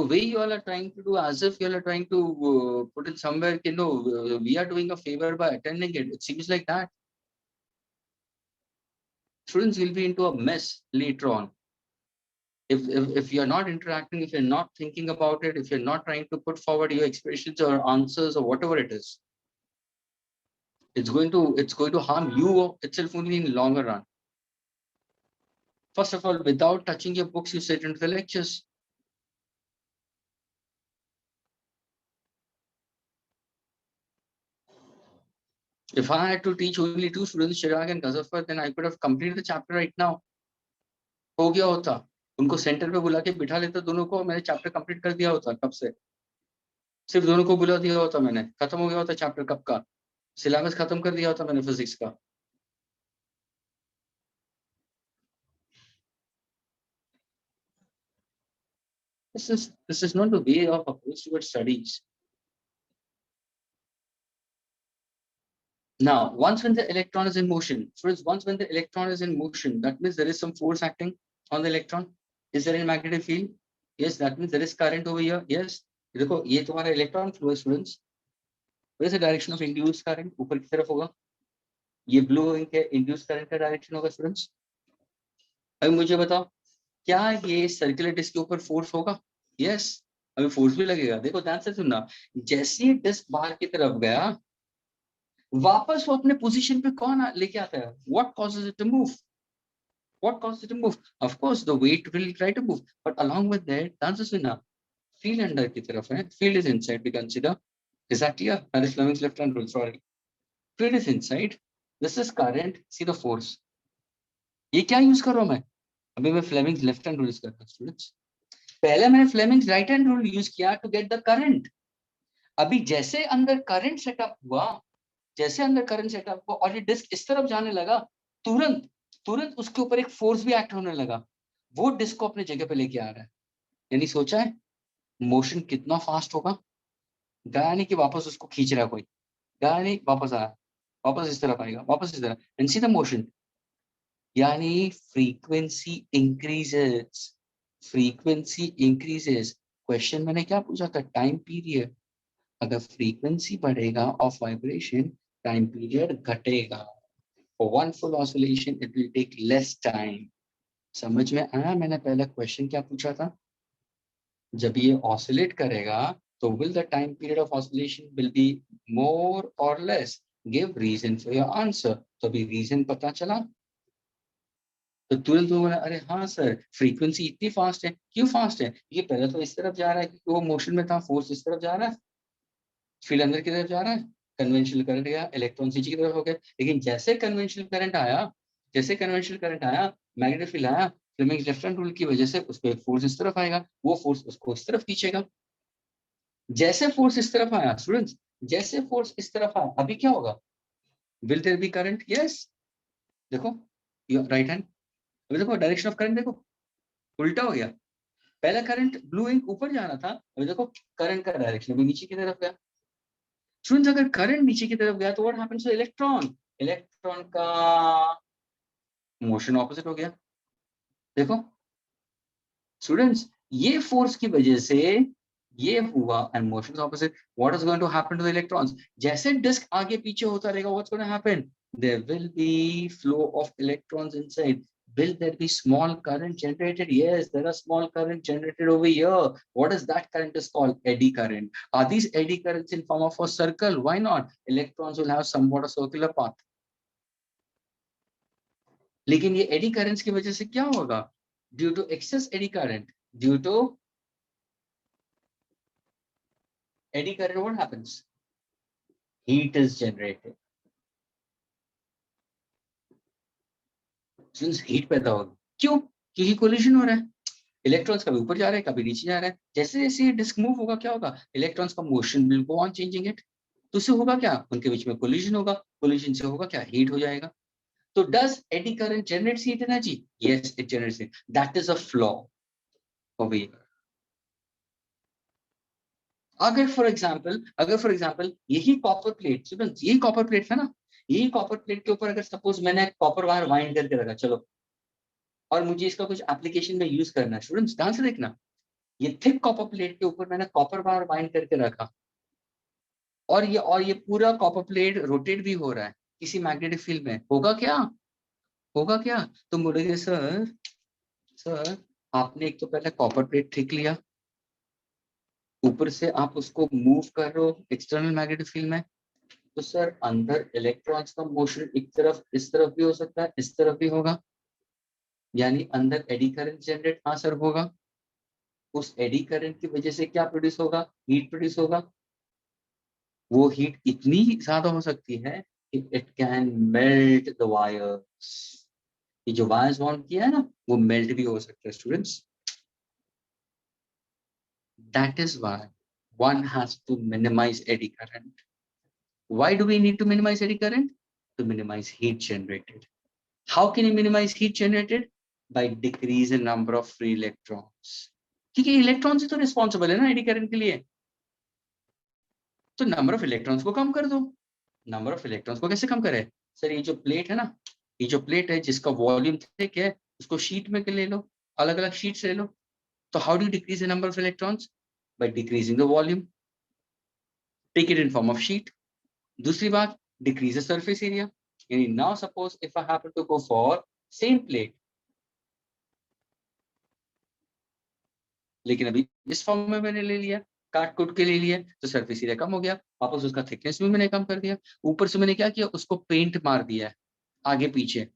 S1: The way you all are trying to do, as if you all are trying to put it somewhere, we are doing a favor by attending it. It seems like that. Students will be into a mess later on. If you're not interacting, if you're not thinking about it, if you're not trying to put forward your expressions or answers or whatever it is, it's going to harm you itself only in the longer run. First of all, without touching your books, you sit into the lectures. If I had to teach only 2 students, Chirag and Ghazaffar, then I could have completed the chapter right now. हो गया होता, उनको centre पे बुला के बिठा लेता दोनों को, मैंने चैप्टर कंप्लीट कर दिया होता कब से। सिर्फ दोनों को बुला दिया होता मैंने, खत्म हो गया होता चैप्टर कब का, सिलेबस खत्म कर दिया होता मैंने फिजिक्स का। This is not the way of approach towards studies. Now, once when the electron is in motion, once when the electron is in motion, that means there is some force acting on the electron. Is there a magnetic field? Yes, that means there is current over here. Yes. देखो ये तुम्हारा electron flow students. What is the direction of induced current? ऊपर की तरफ होगा. ये blue के induced current का direction होगा students. अभी मुझे बताओ, क्या ये circular disc के ऊपर force होगा? Yes. अभी force भी लगेगा. देखो ध्यान से सुनना. जैसे डिस्क बाहर की तरफ गया, वापस वो अपने पोजीशन पे कौन लेके आता है? What causes it to move? What causes it to move? Of course, the weight will try to move, but along with that, ध्यान से सुनना. Field अंदर की तरफ है. Field is inside. We consider. Is that clear? That is Fleming's left-hand rule. Sorry. Field is inside. This is current. See the force. ये क्या use कर रहा हूं मैं? अभी मैं Fleming's left-hand rule यूज कर रहा हूं students. पहले मैंने Fleming's right-hand rule यूज किया to get the current. अभी जैसे अंदर करंट सेटअप हुआ, जैसे अंदर करंट सेटअप हुआ और ये डिस्क इस तरफ जाने लगा, तुरंत उसके ऊपर एक फोर्स भी एक्ट होने लगा, वो डिस्क को अपने जगह पे लेके आ रहा है। यानी सोचा है मोशन कितना फास्ट होगा? गया नहीं कि वापस उसको खींच रहा कोई, गया नहीं वापस आया, वापस इस तरफ आएगा, वापस इस तरफ, एंड सी द मोशन। यानी फ्रीक्वेंसी इंक्रीजेस। क्वेश्चन मैंने क्या पूछा था? Time period. अगर फ्रीक्वेंसी बढ़ेगा ऑफ वाइब्रेशन, टाइम पीरियड घटेगा। For one full oscillation, it will take less time. समझ में आया मैंने पहला क्वेश्चन क्या पूछा था? जब ये ऑसिलेट करेगा तो will the time period of oscillation will be more or less? Give reason for your answer. तो अभी रीजन पता चला तो तुरंत बोला अरे हाँ सर, फ्रीक्वेंसी इतनी फास्ट है। क्यों फास्ट है? ये पहले तो इस तरफ जा रहा है क्योंकि वो मोशन में था, फोर्स इस तरफ जा रहा है, फील्ड अंदर की तरफ जा रहा है, कन्वेंशनल करंट गया, इलेक्ट्रॉन नीचे की तरफ हो गए। लेकिन जैसे कन्वेंशनल करंट आया, मैग्नेटिक फील्ड आया, फ्लेमिंग लेफ्ट हैंड रूल की वजह से उस पर एक फोर्स इस तरफ आएगा, वो फोर्स उसको इस तरफ खींचेगा। जैसे फोर्स इस तरफ आया स्टूडेंट्स, जैसे फोर्स इस तरफ आया, अभी क्या होगा? Will there be current? Yes. देखो राइट हैंड, अभी देखो डायरेक्शन ऑफ करंट देखो उल्टा हो गया। पहला करंट ब्लू इंक ऊपर जा रहा था, अभी देखो करंट का डायरेक्शन भी नीचे की तरफ गया। स्टूडेंट्स अगर करंट नीचे की तरफ गया तो what happens two electron? Electron का मोशन ऑपोजिट हो गया। देखो स्टूडेंट्स, ये फोर्स की वजह से ये हुआ and motion opposite. What is going to happen to the electrons? जैसे डिस्क आगे पीछे होता रहेगा, what's going to happen? There will be flow of electrons inside. Will there be small current generated? Yes, there are small current generated over here. What is that current is called? Eddy current. Are these eddy currents in form of a circle? Why not? Electrons will have somewhat a circular path. लेकिन ये eddy currents की वजह से क्या होगा? Due to excess eddy current, what happens? Heat is generated. Since heat पैदा होगी, क्यों? क्योंकि कोलिजन हो रहा है, इलेक्ट्रॉन्स कभी ऊपर जा रहे हैं कभी नीचे जा रहा है। जैसे जैसे ये डिस्क मूव होगा क्या होगा? इलेक्ट्रॉन्स का motion will go on changing it. तो उससे होगा क्या? उनके बीच में कोलिजन होगा, कोलिजन से होगा क्या? हीट हो जाएगा। तो does eddy current generates heat energy? Yes, it generates it. That is a flaw of here. अगर फॉर एग्जांपल यही कॉपर प्लेट, स्टूडेंट्स यही कॉपर प्लेट है ना, यही कॉपर प्लेट के ऊपर अगर सपोज मैंने कॉपर वायर वाइंड करके रखा, चलो, और मुझे इसका कुछ एप्लीकेशन में यूज करना है, स्टूडेंट्स ध्यान से देखना, ये थिक कॉपर प्लेट के ऊपर मैंने कॉपर वायर बाइंड करके रखा, और ये पूरा कॉपर प्लेट रोटेट भी हो रहा है किसी मैग्नेटिक फील्ड में, होगा क्या? होगा क्या? तुम बोलोगे सर, सर आपने एक तो पहले कॉपर प्लेट ठीक लिया, ऊपर से आप उसको मूव कर रहे हो एक्सटर्नल मैग्नेटिक फील्ड में, तो सर अंदर इलेक्ट्रॉन्स का मोशन एक तरफ इस तरफ भी हो सकता है, इस तरफ भी होगा, यानी अंदर एडी करंट जनरेट, हाँ सर होगा। उस एडी करंट की वजह से क्या प्रोड्यूस होगा? हीट प्रोड्यूस होगा। वो हीट इतनी ज्यादा हो सकती है कि it can melt the wires. ये जो वायर्स बॉन्ड किया है ना, वो मेल्ट भी हो सकता है students. That is why one has to minimize eddy current. Why do we need to minimize eddy current? To minimize heat generated. How can you minimize heat generated? By decrease in number of free electrons. क्योंकि electrons ही तो responsible है ना eddy current के लिए, तो number of electrons को कम कर दो। नंबर ऑफ इलेक्ट्रॉन्स को कैसे कम करें? सर ये जो प्लेट है ना, ये जो प्लेट है जिसका वॉल्यूम थिक है, उसको शीट में ले लो, अलग अलग शीट्स ले लो। तो how do you decrease the number of electrons? By decreasing the volume, take it in form of sheet. दूसरी बात, डिक्रीज द सरफेस एरिया। यानी now suppose if I happen to go for same plate, लेकिन अभी इस form में मैंने ले लिया, काट कुट के ले लिया, तो सरफेस एरिया कम हो गया, वापस उसका थिकनेस भी मैंने कम कर दिया। ऊपर से मैंने क्या किया, उसको पेंट मार दिया है आगे पीछे,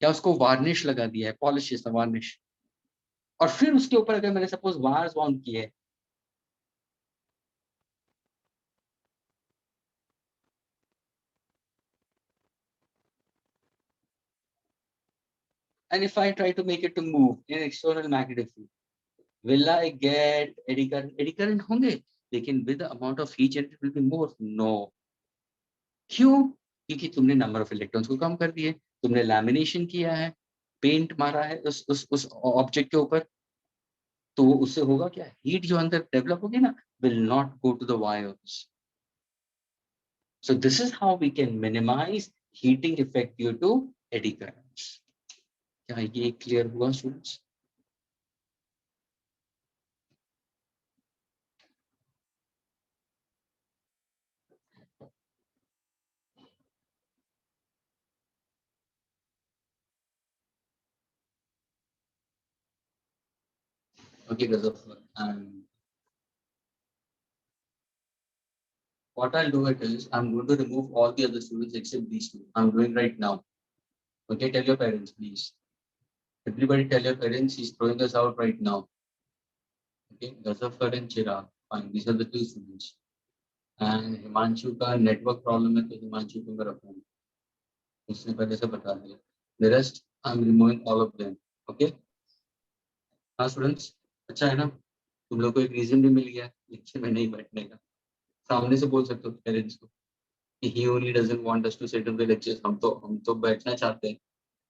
S1: या उसको वार्निश लगा दिया है, पॉलिश जैसा वार्निश। और फिर उसके ऊपर अगर मैंने सपोज वायर्स बाउंड किए, and if I try to make it to move in external magnetic field, will I get eddy current? Eddy current होंगे, लेकिन with the amount of heat generated will be more? No. क्यों? क्योंकि तुमने number of electrons को कम कर दिए, तुमने lamination किया है, पेंट मारा है उस ऑब्जेक्ट के ऊपर, तो वो उससे होगा क्या, हीट जो अंदर डेवलप होगी ना, will not go to the wires. So this is how we can minimize heating effect due to eddy currents. क्या ये क्लियर हुआ students? Okay, what I'll do it is I'm going to remove all the other students except these two. I'm doing right now. Okay, tell your parents, please. Everybody tell your parents he's throwing us out right now. Okay, Gazafar and Chirag. Fine, these are the two students. And Himanshu का network problem है, तो Himanshu को मैं रखूँगा, उसने पहले से बता दिया। The rest I'm removing all of them. Okay? हाँ स्टूडेंट्स, अच्छा है ना? तुम लोग को एक रीजन भी मिल गया लेक्चर में नहीं बैठने का। सामने से बोल सकते हो पेरेंट्स को कि he only doesn't want us to sit in the lectures. हम तो बैठना चाहते हैं,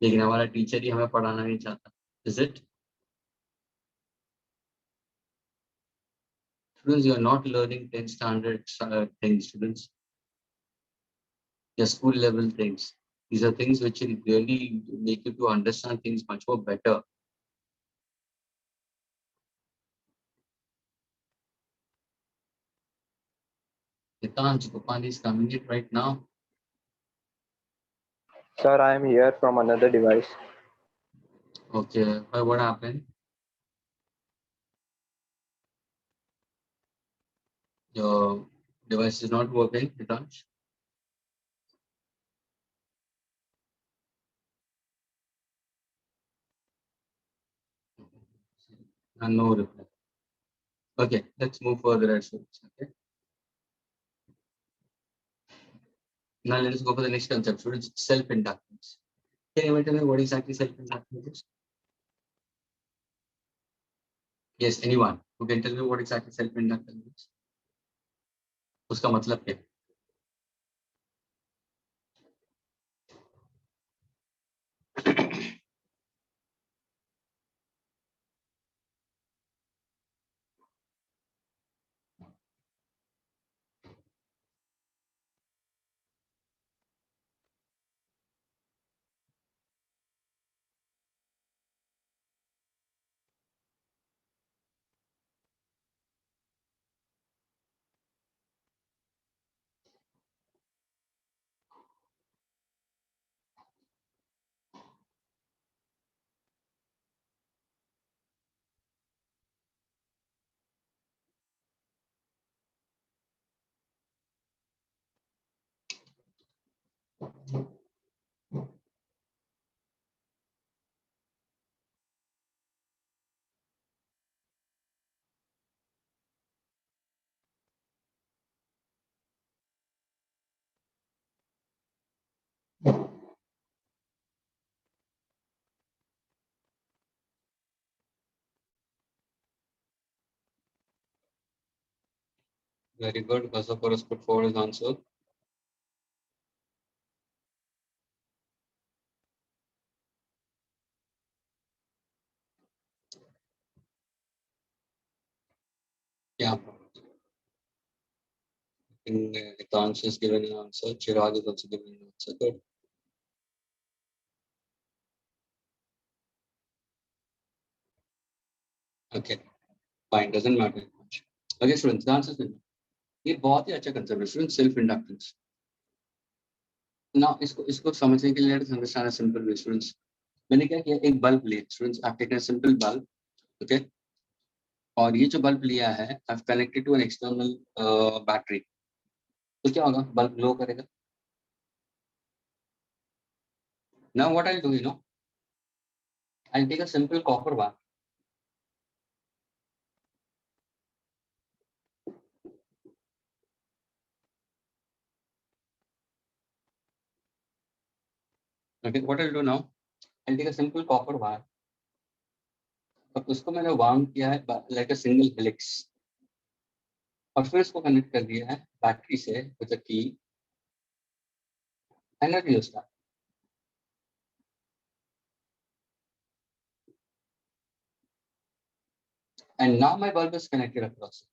S1: लेकिन हमारा टीचर ही हमें पढ़ाना नहीं चाहता। Is it? Students, you are not learning 10th standard things, students. Your school level things. These are things which will really make you to understand things much more better. Hitansh, Gopal is coming in right now.
S2: Sir, I am here from another device.
S1: Okay, what happened? Your device is not working, Hitansh? And no reply. Okay, let's move further as well. Okay. Now let's go for the next concept, students. Self-inductance. Can you tell me what exactly self-inductance is? Yes, anyone who can tell me what exactly self-inductance is? उसका मतलब क्या है? Very good. Vasoporus put forward his answer. Yeah. In Hitansh is given an answer. Chirag is also given an answer. Good. Okay. Fine. Doesn't matter much. Okay, students. The answer is no. ये बहुत ही अच्छा concept है students. Self inductance. Now इसको समझने के लिए let's understand a simple way, students. मैंने क्या किया, एक बल्ब लिया students. I've taken a simple bulb. Okay. और ये जो बल्ब लिया है I've connected to an external battery. तो क्या होगा, बल्ब ग्लो करेगा. Now what I'll do, I'll take a simple copper bar. Okay, what I'll do now, I'll take a simple copper bar. और उसको मैंने वार्म किया है लाइक अ single helix, और फिर इसको कनेक्ट कर दिया है बैटरी से विद अ की and a rheostat. And now my bulb is connected across it.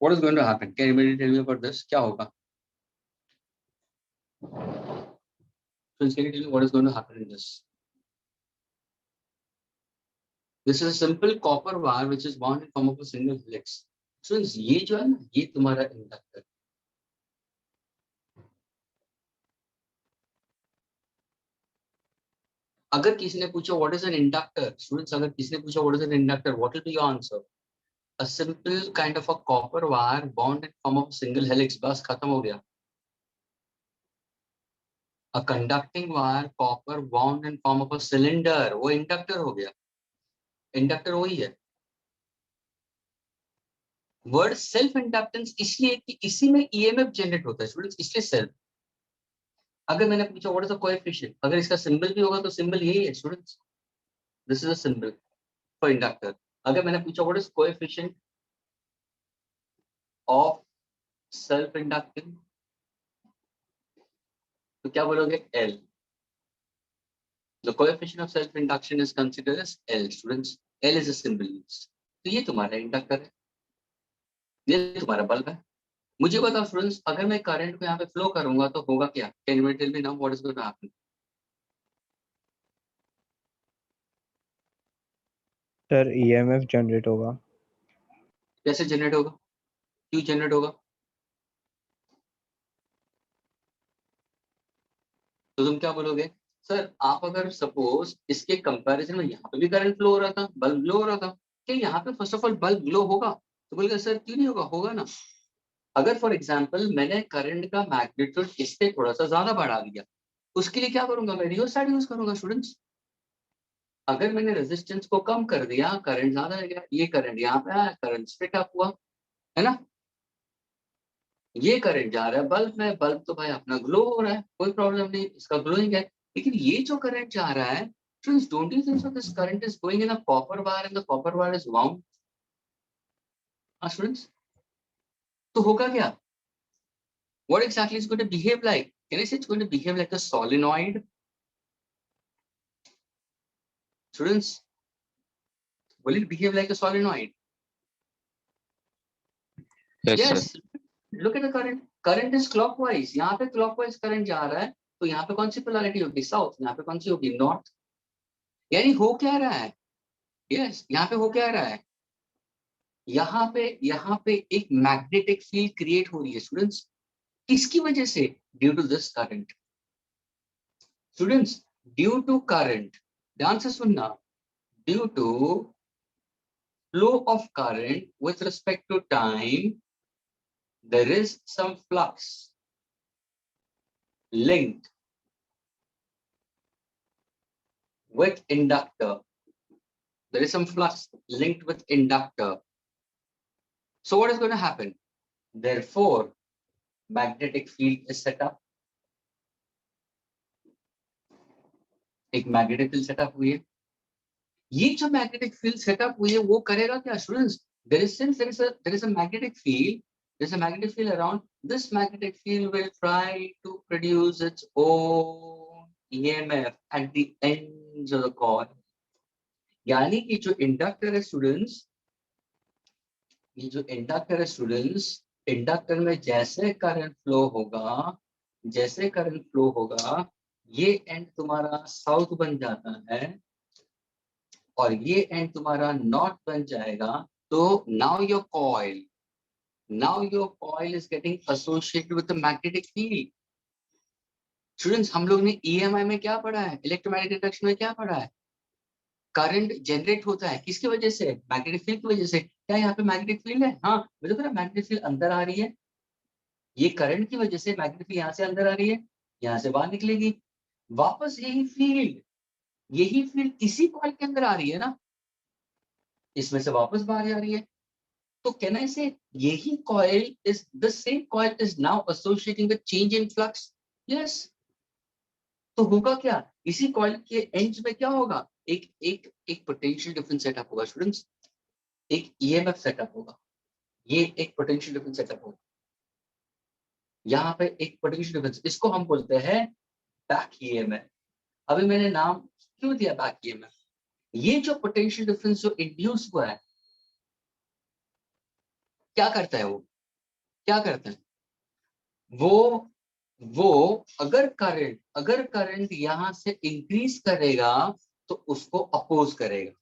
S1: What is going to happen? Can anybody tell me about this? क्या होगा? Friends, can you tell me what is going to happen in this? This is a simple copper wire which is wound in form of a single helix. Friends, ये जो है ना, ये तुम्हारा inductor. अगर किसी ने पूछा what is an inductor, students, अगर किसी ने पूछा what is an inductor, what will be your answer? A simple kind of a copper wire bound in form of a single helix. बस खत्म हो गया. A conducting wire copper wound in form of a cylinder, वो inductor हो गया. Inductor वही है. Word self inductance इसलिए कि इसी में ईएमएफ जनरेट होता है स्टूडेंट्स, इसलिए सेल्फ. अगर मैंने पूछा व्हाट इज द कोएफिशिएंट, अगर इसका सिंबल भी होगा तो सिंबल यही है students. This is a symbol for inductor. अगर मैंने पूछा what is coefficient of self inductance, तो क्या बोलोगे, L. The coefficient of self induction is considered as L students. L is a symbol used. तो ये तुम्हारा इंडक्टर है, ये तुम्हारा बल्ब है. मुझे बताओ स्टूडेंट्स, अगर मैं करंट को यहाँ पे फ्लो करूंगा तो होगा क्या? Can you tell me now what is going to happen?
S2: Sir EMF generate होगा.
S1: कैसे जनरेट होगा, क्यों जनरेट होगा? तो तुम क्या बोलोगे, सर आप अगर सपोज इसके कंपैरिजन में यहाँ पे भी करंट फ्लो हो रहा था, बल्ब ग्लो हो रहा था, क्या यहाँ पे first of all bulb glow होगा? तो बोलेगा सर क्यों नहीं होगा, होगा ना. अगर फॉर एग्जांपल मैंने करंट का मैग्नीट्यूड इससे थोड़ा सा ज्यादा बढ़ा दिया, उसके लिए क्या करूंगा, मैं रियोस्टेट यूज करूंगा स्टूडेंट्स. अगर मैंने रेजिस्टेंस को कम कर दिया, करंट ज्यादा हो गया, ये करंट यहाँ पे आया, करंट स्प्लिट अप हुआ, है ना. ये करंट जा रहा है बल्ब में, बल्ब तो भाई अपना ग्लो हो रहा है, कोई प्रॉब्लम नहीं, इसका ग्लोइंग है. लेकिन ये जो करंट जा रहा है, friends, don't you think so this current is going in a copper wire and the copper wire is wound? Students, तो होगा क्या? What exactly is going to behave like? Can I say it's going to behave like a solenoid? Students, will it behave like a solenoid? Yes. Look at the current. Current is clockwise. यहाँ पे clockwise current जा रहा है, तो यहाँ पे कौन सी polarity होगी, साउथ. यहाँ पे कौन सी होगी, नॉर्थ. यानी हो क्या रहा है, यस, यहाँ पे हो क्या रहा है, यहाँ पे एक मैग्नेटिक फील्ड क्रिएट हो रही है स्टूडेंट्स. किसकी वजह से? Due to this current. Students, due to current, ध्यान से सुनना, due to flow of current with respect to time, there is some flux linked with inductor. There is some flux linked with inductor. So what is going to happen? Therefore, magnetic field is set up. एक magnetic field setup हुई है. ये जो magnetic field setup हुई है वो करेगा क्या students? There is a magnetic field. There's a magnetic field around. This magnetic field will try to produce its own EMF at the ends of the coil. यानी कि जो इंडक्टर है students, ये जो इंडक्टर है स्टूडेंट्स, इंडक्टर में जैसे current flow होगा, जैसे करंट फ्लो होगा, ये एंड तुम्हारा साउथ बन जाता है और ये एंड तुम्हारा नॉर्थ बन जाएगा. तो now your coil is getting associated with the magnetic field. Students, हम लोग ने ईएमआई में क्या पढ़ा है, इलेक्ट्रोमैग्नेटिक इंडक्शन में क्या पढ़ा है? करंट जनरेट होता है किसकी वजह से? मैग्नेटिक फील्ड की वजह से. क्या यहाँ पे मैग्नेटिक फील्ड है? हाँ, मुझे पता है मैग्नेटिक फील्ड अंदर आ रही है. ये करंट की वजह से मैग्नेटिक फील्ड यहाँ से अंदर आ रही है, यहाँ से बाहर निकलेगी. वापस यही फील्ड इसी कॉइल के अंदर आ रही है ना, इसमें से वापस बाहर जा रही है. तो कैन आई से यही coil is the same coil is now associating with change in flux? Yes. तो होगा क्या, इसी कॉइल के एंड्स में क्या होगा, एक पोटेंशियल डिफरेंस सेटअप होगा स्टूडेंट्स, एक ईएमएफ सेटअप होगा. ये एक पोटेंशियल डिफरेंस सेटअप होगा. यहाँ पे एक पोटेंशियल डिफरेंस, इसको हम बोलते हैं बैक ईएमएफ. अभी मैंने नाम क्यों दिया बैक ईएमएफ? ये जो पोटेंशियल डिफरेंस जो इंड्यूस हुआ है, क्या करता है वो, क्या करता है वो अगर करंट यहां से इंक्रीज करेगा तो उसको अपोज करेगा.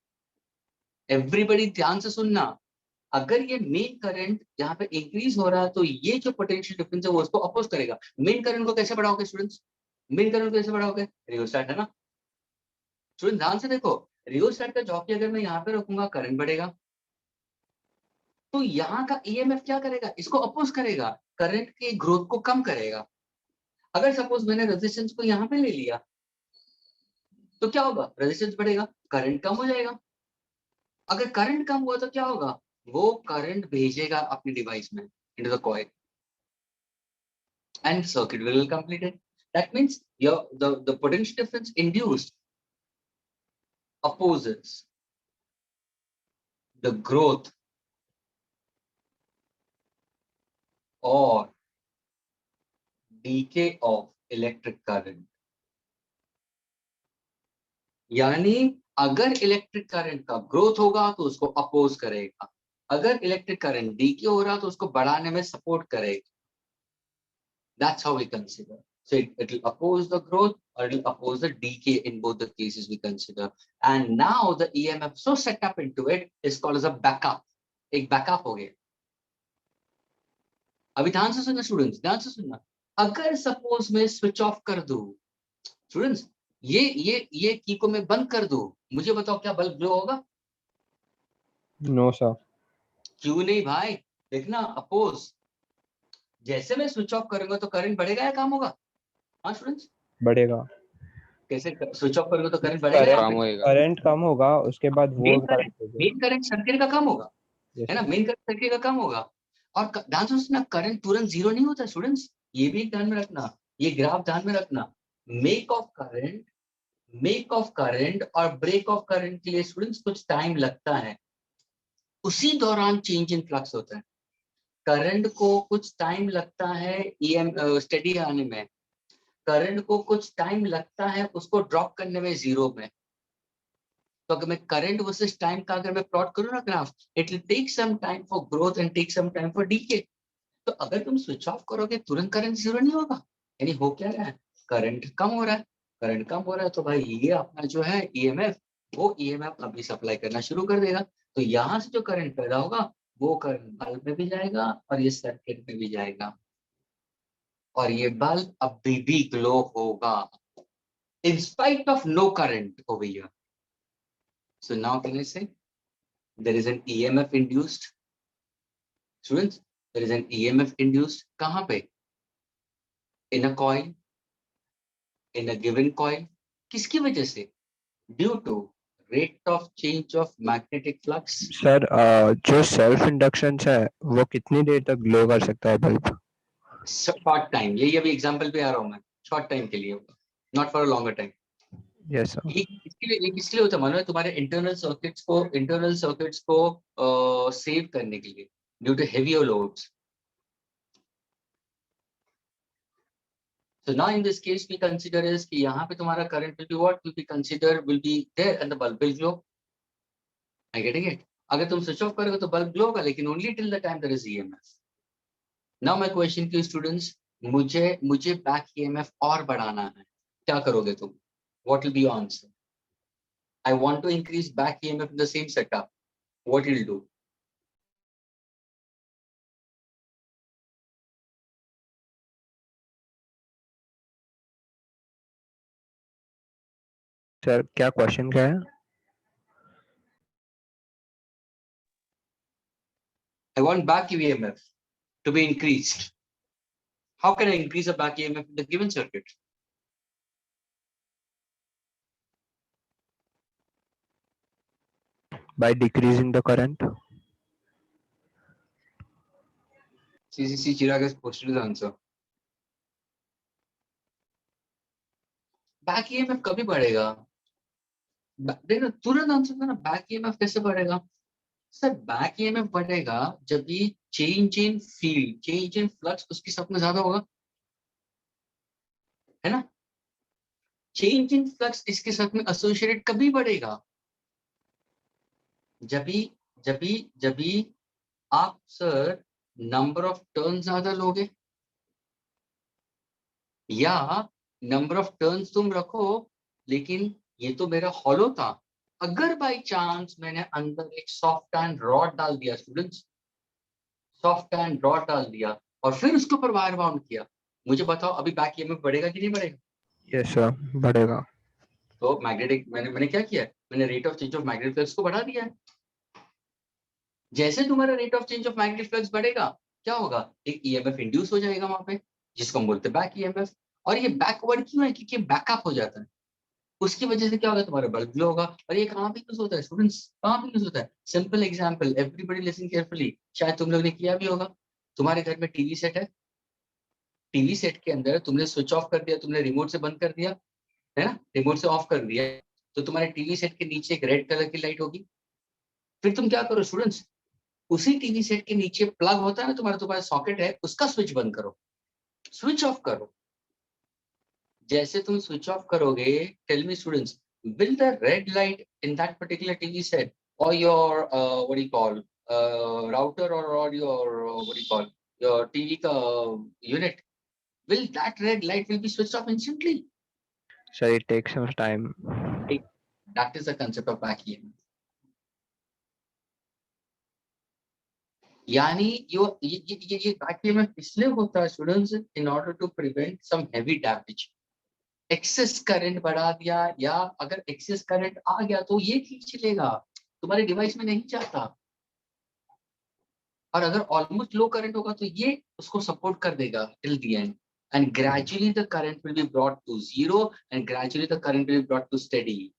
S1: एवरीबॉडी ध्यान से सुनना, अगर ये मेन करंट यहाँ पे इंक्रीज हो रहा है तो ये जो पोटेंशियल डिफरेंस है वो उसको अपोज करेगा. मेन करंट को कैसे बढ़ाओगे स्टूडेंट्स? मेन करंट को कैसे बढ़ाओगे? रियोस्टेट है ना. स्टूडेंट ध्यान से देखो, रियोस्टेट का जॉकी अगर मैं यहाँ पे रखूंगा करंट बढ़ेगा, तो यहाँ का ईएमएफ क्या करेगा, इसको अपोज करेगा, करंट के ग्रोथ को कम करेगा. अगर सपोज मैंने रेजिस्टेंस को यहाँ पे ले लिया तो क्या होगा, रेजिस्टेंस बढ़ेगा, करंट कम हो जाएगा. अगर करंट कम हुआ तो क्या होगा, वो करंट भेजेगा अपने डिवाइस में into the coil and circuit will be completed. That means the potential difference induced opposes the growth or decay of electric current. यानी अगर इलेक्ट्रिक करंट का ग्रोथ होगा तो उसको अपोज करेगा, अगर इलेक्ट्रिक करंट डीके हो रहा तो उसको बढ़ाने में सपोर्ट करेगा. That's how we consider. So it will oppose the growth or it will oppose the decay in both the cases we consider. And now the EMF so set up into it is called as a backup. एक backup हो गया. अभी ध्यान से सुनना students, ध्यान से सुनना. अगर सपोज मैं स्विच ऑफ कर दूं स्टूडेंट्स, ये की को मैं बंद कर दूं, मुझे बताओ क्या बल्ब ग्लो होगा?
S2: No sir.
S1: क्यों नहीं भाई, देखना अपोज. जैसे मैं स्विच ऑफ करूंगा तो करंट बढ़ेगा या कम होगा? हाँ स्टूडेंट्स,
S2: बढ़ेगा.
S1: कैसे स्विच ऑफ करूंगा तो करंट बढ़ेगा या
S3: कम होएगा.
S2: करंट कम होगा, उसके बाद वो
S1: मेन
S2: करंट
S1: करंट सर्किट का कम होगा, है ना, मेन करंट सर्किट का कम होगा. और ध्यान से सुनना, करंट तुरंत जीरो नहीं होता स्टूडेंट्स, ये भी ध्यान में रखना, ये ग्राफ ध्यान में रखना. मेक ऑफ करंट और ब्रेक ऑफ करंट के लिए स्टूडेंट्स कुछ टाइम लगता है, उसी दौरान चेंज इन फ्लक्स होता है. करंट को कुछ टाइम लगता है स्टेडी आने में, करंट को कुछ टाइम लगता है उसको ड्रॉप करने में जीरो में. तो अगर मैं करंट वर्सेस टाइम का अगर मैं प्लॉट करूँ ना graph, it will take some time for growth and take some time for decay. तो अगर तुम स्विच ऑफ करोगे तुरंत करंट जीरो नहीं होगा. यानी हो क्या रहा है, करंट कम हो रहा है, करंट कम हो रहा है, तो भाई ये अपना जो है ईएमएफ, वो ईएमएफ अभी सप्लाई करना शुरू कर देगा. तो यहाँ से जो करंट पैदा होगा वो करंट बल्ब में भी जाएगा और ये सर्किट में भी जाएगा, और ये बल्ब अभी भी ग्लो होगा in spite of no current over here. So now can I say there is an EMF induced? Students, there is an EMF induced. कहाँ पे? In a coil, in a given coil. किसकी वजह से? Due to rate of change of magnetic flux.
S2: Sir, जो self induction है वो कितनी देर तक ग्लो कर सकता है बल्ब?
S1: Short time. यही अभी एग्जांपल पे आ रहा हूँ मैं, शॉर्ट टाइम के लिए होगा, not for a longer time.
S2: Yes sir.
S1: एक इसलिए होता है, मालूम है, तुम्हारे इंटरनल सर्किट्स को सेव करने के लिए due to heavier loads. So now in this case we consider is कि यहाँ पे तुम्हारा current will be what will be considered will be there and the bulb will glow. I getting it? अगर तुम switch off करोगे तो bulb glow होगा, लेकिन only till the time there is EMF. Now my question to you students, मुझे back EMF और बढ़ाना है, क्या करोगे तुम? What will be your answer? I want to increase back EMF in the same setup. What will you do?
S2: Sir क्या question क्या है?
S1: I want back EMF to be increased. How can I increase the back EMF in the given circuit?
S2: By decreasing the current.
S1: CCC Chirag has posted the answer. Back EMF कभी बढ़ेगा? देखो तुरंत answer था ना, back EMF कैसे बढ़ेगा? Sir back EMF बढ़ेगा जब भी change in field, change in flux उसके साथ में ज्यादा होगा, है ना? चेंज इन फ्लक्स इसके साथ में एसोसिएटेड कभी बढ़ेगा जब भी आप सर नंबर ऑफ टर्न ज्यादा लोगे, या नंबर ऑफ टर्न्स तुम रखो लेकिन ये तो मेरा हॉलो था, अगर बाय चांस मैंने अंदर एक सॉफ्ट एंड रॉड डाल दिया स्टूडेंट्स, सॉफ्ट एंड रॉड डाल दिया और फिर उसके ऊपर वायर बाउंड किया, मुझे बताओ अभी बैक ईएमएफ बढ़ेगा कि नहीं बढ़ेगा?
S2: यस सर, बढ़ेगा.
S1: तो मैग्नेटिक मैंने क्या किया, मैंने rate of change of magnetic flux को बढ़ा दिया है. जैसे तुम्हारा rate of change of magnetic flux बढ़ेगा, क्या होगा, एक ईएमएफ इंड्यूस हो जाएगा वहां पे, जिसको हम बोलते हैं बैक ईएमएफ. और ये बैकवर्ड क्यों है, क्योंकि बैकअप हो जाता है. उसकी वजह से क्या होगा, तुम्हारा बल्ब ग्लो होगा. और ये कहाँ पे यूज होता है स्टूडेंट्स, कहाँ पे यूज होता है? Simple example, everybody listen carefully, शायद तुम लोग ने किया भी होगा. तुम्हारे घर में टीवी सेट है, टीवी सेट के अंदर तुमने स्विच ऑफ कर दिया, तुमने रिमोट से बंद कर दिया, है ना, रिमोट से ऑफ कर दिया, तो तुम्हारे टीवी सेट के नीचे एक रेड कलर की लाइट होगी. फिर तुम क्या करो स्टूडेंट्स, उसी टीवी सेट के नीचे प्लग होता है ना तुम्हारा, तुम्हारा सॉकेट है, उसका स्विच बंद करो, स्विच ऑफ करो. जैसे तुम स्विच ऑफ करोगे, tell me students, will the red light in that particular TV set or your what do you call router or your what do you call your TV ka unit, will that red light will be switched off instantly?
S2: Sir, it takes some time.
S1: That is the concept of back EMF. यानी ये back EMF इसलिए होता है स्टूडेंट्स, in order to prevent some heavy damage. Excess current बढ़ा दिया, या अगर एक्सेस करंट आ गया तो ये खींच लेगा, तुम्हारे डिवाइस में नहीं जाता. और अगर ऑलमोस्ट लो करंट होगा तो ये उसको सपोर्ट कर देगा till the end, and gradually the current will be brought to zero and gradually the current will be brought to steady.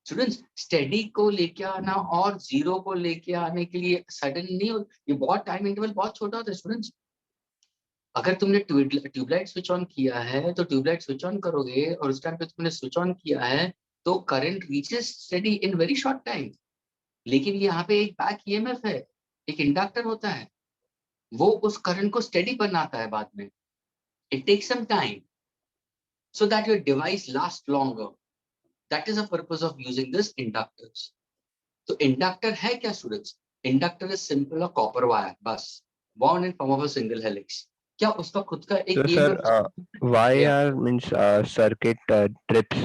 S1: Students steady को लेके आना और जीरो को लेके आने के लिए सडन नहीं, ये बहुत टाइम इंटरवल बहुत छोटा होता है स्टूडेंट्स. अगर तुमने ट्यूबलाइट स्विच ऑन किया है तो ट्यूबलाइट स्विच ऑन करोगे और उस टाइम पे तुमने स्विच ऑन किया है तो current reaches steady in very short time. लेकिन यहाँ पे एक बैक ईएमएफ है, एक इंडक्टर होता है, वो उस करंट को स्टेडी बनाता है बाद में. It takes some time so that your device last longer. That is the purpose of using this inductors. तो इंडक्टर है क्या students? Inductor is simple a copper wire, बस bound in form of a single helix. क्या उसका खुद का एक
S2: So sir, why
S1: yeah.
S2: are means circuit trips?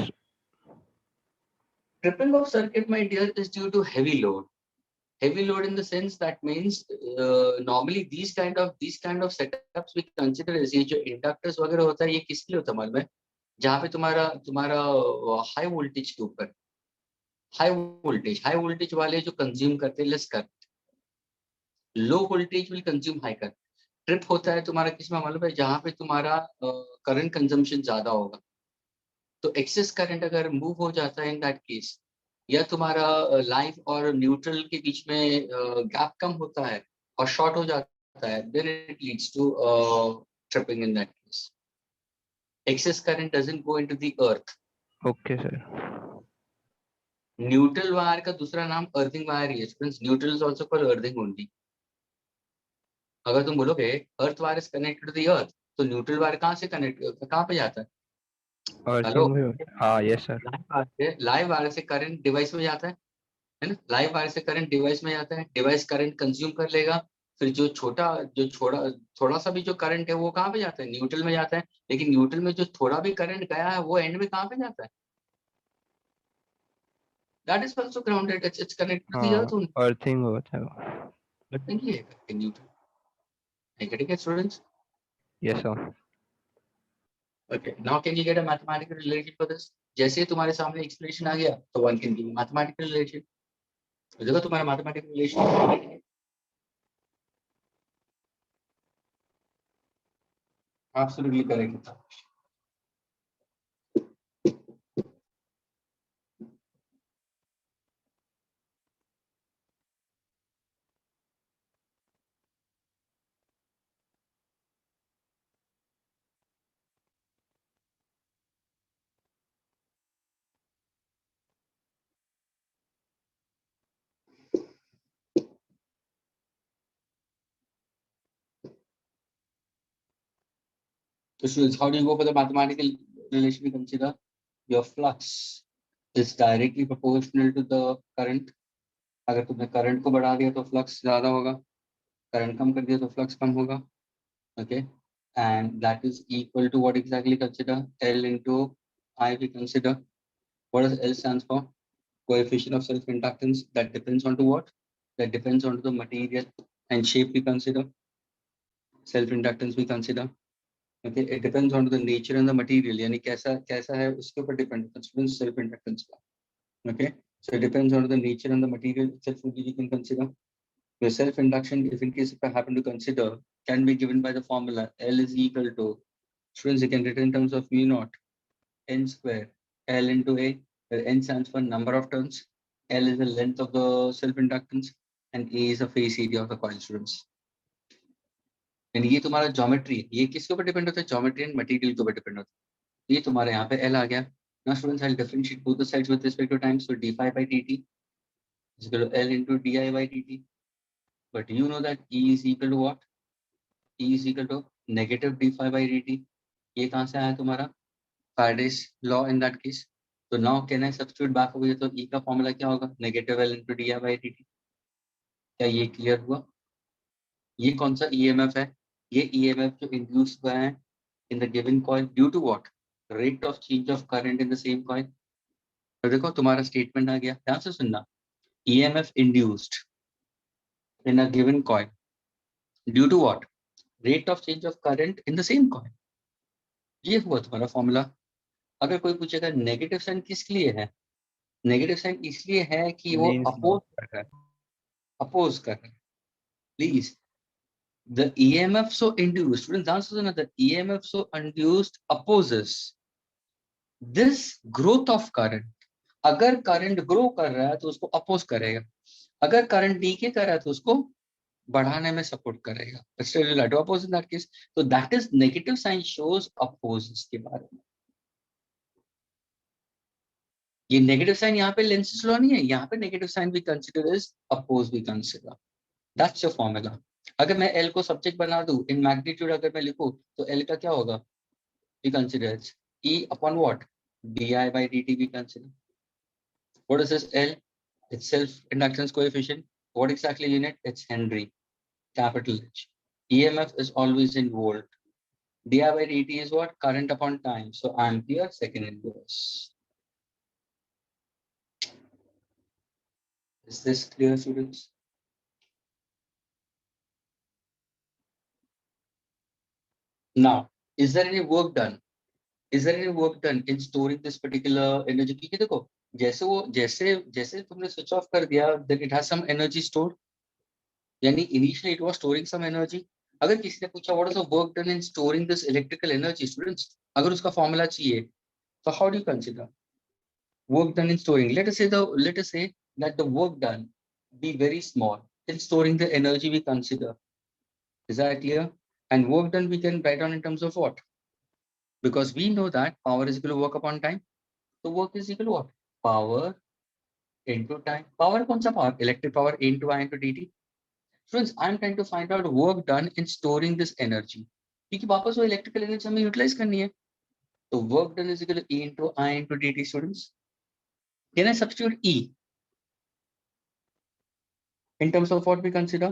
S1: Tripping of circuit, my dear, is due to heavy load. Heavy load in the sense that means normally these kind of setups we consider as ये जो inductors वगैरह होता है, ये किस लिए होता है मालूम है? जहाँ पे तुम्हारा हाई वोल्टेज के ऊपर, हाई वोल्टेज वाले जो कंज्यूम करते हैं less current, low voltage will consume high current. Trip होता है तुम्हारा किस में मालूम है? जहाँ पे तुम्हारा करंट कंजम्पशन ज्यादा होगा, तो एक्सेस करंट अगर मूव हो जाता है इन दैट केस, या तुम्हारा लाइफ और न्यूट्रल के बीच में गैप कम होता है और शॉर्ट हो जाता है, then it leads to tripping in that case. Excess current doesn't go into the earth.
S2: Okay sir.
S1: Neutral wire का दूसरा नाम अर्थिंग वायर ही है students. Neutral is also called earthing only. अगर तुम बोलोगे earth wire is connected to the earth, तो neutral wire कहाँ से कनेक्ट, कहाँ पे जाता है? हेलो,
S2: अर्थिंग में, हाँ यस सर।
S1: लाइव वायर से करंट डिवाइस में जाता है ना। लाइव वायर से करंट डिवाइस में जाता है, डिवाइस करंट कंज्यूम कर लेगा, फिर जो थोड़ा सा भी जो करंट है वो कहाँ पे जाता है? न्यूट्रल में जाता है। लेकिन न्यूट्रल में जो थोड़ा भी करंट गया है वो एंड में कहाँ पे जाता है? That is also grounded, it's connected to the
S2: हाँ
S1: अर्थ ओनली।
S2: अर्थिंग होता है वो।
S1: बट नहीं है न्यूट्रल। ठीक है students.
S2: Yes sir.
S1: Okay, now can you get a mathematical relation for this? जैसे ही तुम्हारे सामने एक्सप्लेनेशन आ गया तो one can give mathematical relation. देखो तुम्हारा mathematical relation absolutely correct. So students, how do you go for the mathematical relation? We consider your flux is directly proportional to the current. अगर तुमने current को बढ़ा दिया तो फ्लक्स ज्यादा होगा, करंट कम कर दिया तो फ्लक्स कम होगा। Okay, and that is equal to what exactly? Consider L into I. We consider what does L stands for? Coefficient of self-inductance. That depends on to what? That depends on the material and shape. We consider self-inductance. We consider. Okay, it depends on the nature and the material, यानी कैसा कैसा है उसके ऊपर depend करता है student self inductance का। Okay, so it depends on the nature and the material itself only you can consider. The self induction, if in case if I happen to consider, can be given by the formula L is equal to, students, you can write in terms of mu naught n square L into A, where n stands for number of turns, L is the length of the self inductance, and A is the face area of the coil, students. And ये तुम्हारा geometry, ये किसके ऊपर depend होता है? Geometry and material के ऊपर depend होता है। ये तुम्हारे यहाँ पे L आ गया। Now students, I'll differentiate both the sides with respect to time. So d phi by dt is equal to L into di by dt. But you know that E is equal to what? E is equal to negative d phi by dt. ये कहाँ से आया तुम्हारा? Faraday's law in that case. So now can I substitute back over here? तो E का formula क्या होगा? Negative L into di by dt. क्या ये क्लियर हुआ? ये कौन सा EMF है? ये EMF जो इंड्यूस हुआ है in the given coil due to what? Rate of change of current in the same coil. तो देखो तुम्हारा स्टेटमेंट आ गया, ध्यान से सुनना। EMF induced in a given coil due to what? Rate of change of current in the same coil. ये हुआ तुम्हारा फॉर्मूला। अगर कोई पूछेगा नेगेटिव साइन किसके लिए है? नेगेटिव साइन इसलिए है कि वो
S2: लीन्स लॉ।
S1: अपोज कर रहा है, अपोज कर रहा है। Please, the EMF so induced, students, ध्यान से सुनना, the EMF so induced opposes this growth of current. अगर करंट ग्रो कर रहा है तो उसको अपोज करेगा, अगर करंट डीके कर रहा है तो उसको बढ़ाने में सपोर्ट करेगा। अपोज इन दैट केस, तो that is negative sign shows oppose के बारे में। ये नेगेटिव साइन यहाँ पे लेंस लॉ नहीं है, यहाँ पे नेगेटिव साइन भी कंसिडर इज अपोज भी कंसिडर। That's your formula. अगर मैं एल को सब्जेक्ट बना दूं इन मैग्नीट्यूड, अगर मैं लिखूं तो एल का क्या होगा? We consider E upon what? D I by D T. We consider what is this L? It's self inductance coefficient. What exactly unit? It's henry, capital H. EMF is always in volt. Di by dt is what? Current upon time. So ampere second inverse. Is this clear, students? Now, is there any work done? Is there any work done in storing this particular energy? क्योंकि देखो, जैसे जैसे तुमने switch off कर दिया, then it has some energy stored. यानी initially it was storing some energy. अगर किसी ने पूछा what is the work done in storing this electrical energy, students, अगर उसका formula चाहिए, so how do you consider work done in storing? Let us say that the work done be very small in storing the energy we consider. Is that clear? And work done we can write down in terms of what? Because we know that power is equal to work upon time. तो work is equal to what, power into time. Power कौन सा power? Electric power into I into dt. Friends, I'm trying to find out work done in storing this energy. क्योंकि वापस वो electrical energy हमें utilize करनी है. तो work done is equal to E into I into dt, students. Can I substitute E in terms of what we consider?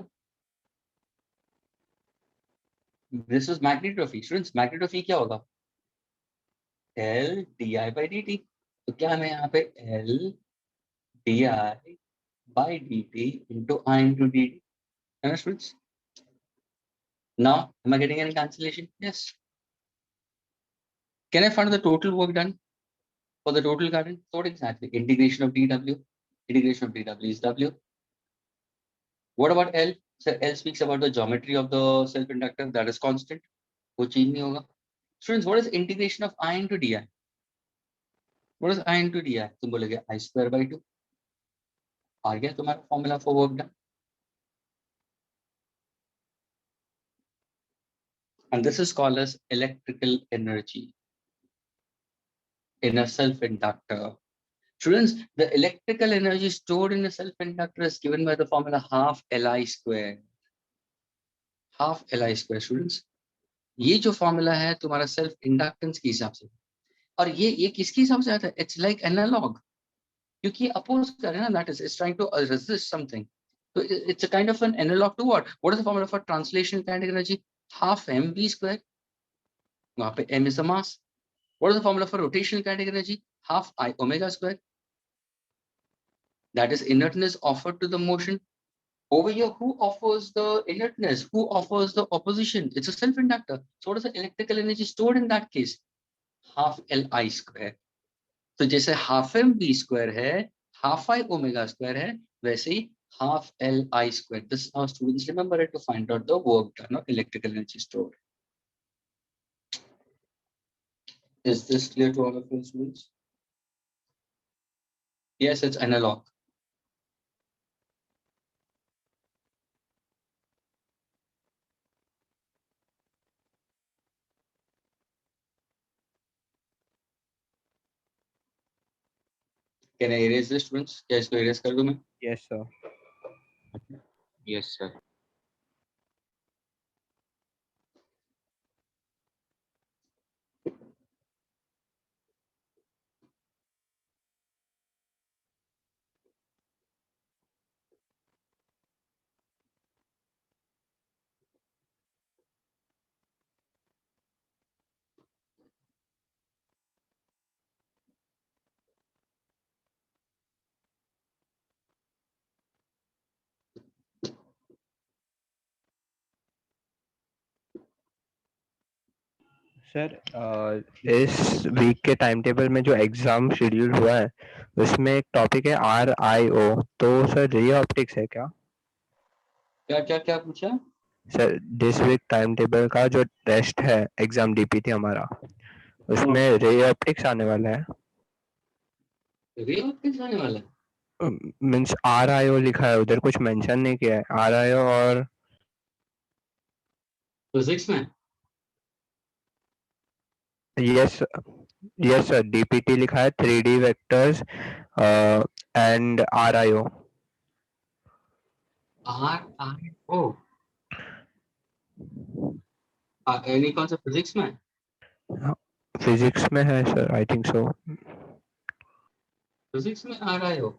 S1: This is magnitude of E. Students, magnitude of E क्या होगा? L di by dt. तो क्या हमें यहाँ पे L di by dt into I into dt. है ना students? Now, am I getting any cancellation? Yes. Can I find the total work done for the total current? So what exactly? Integration of dW. Integration of dW is W. What about L? So L speaks about the geometry of the self-inductor, that is constant. वो change नहीं होगा. Students, what is integration of I into di? What is I into di? तुम बोलोगे I square by 2. आ गया तुम्हारा formula for work done. And this is called as electrical energy in a self-inductor. Students, the electrical energy stored in a self-inductor is given by the formula half Li square. Half Li square, students. ये जो formula है तुम्हारा self inductance के हिसाब से, और ये किसके हिसाब से आता है? It's like analog, क्योंकि oppose कर रहे हैं ना, that is, it's trying to resist something. So it's a kind of an analog to what? What is the formula for translation kinetic energy? Half mv square. वहाँ पे m is the mass. What is the formula for rotational kinetic energy? Half I omega square. That is inertness offered to the motion. Over here, who offers the inertness? Who offers the opposition? It's a self-inductor. So what is the electrical energy stored in that case? Half Li square. तो जैसे half mv square है, half I omega square है, वैसे ही half Li square. This is how students remember it to find out the work done or electrical energy stored. Is this clear to all of you students? Yes, it's analog. Can I erase this, students? क्या इसको erase कर दूं मैं?
S2: Yes, sir.
S1: Yes, sir.
S2: Sir इस week के time table में जो exam schedule हुआ है उसमें एक टॉपिक है RIO, तो सर रे ऑप्टिक्स है क्या?
S1: क्या क्या क्या पूछा?
S2: Sir this week time table का जो टेस्ट है एग्जाम DPT हमारा, उसमें रे ऑप्टिक्स आने वाला है.
S1: रे ऑप्टिक्स आने वाला है?
S2: मीन्स RIO लिखा है उधर, कुछ मेंशन नहीं किया है. RIO और
S1: फिजिक्स में?
S2: यस यस सर, DPT लिखा है 3D vectors and RIO.
S1: RIO यानी कौन सा, फिजिक्स में?
S2: फिजिक्स में है sir, I think so.
S1: Physics में RIO?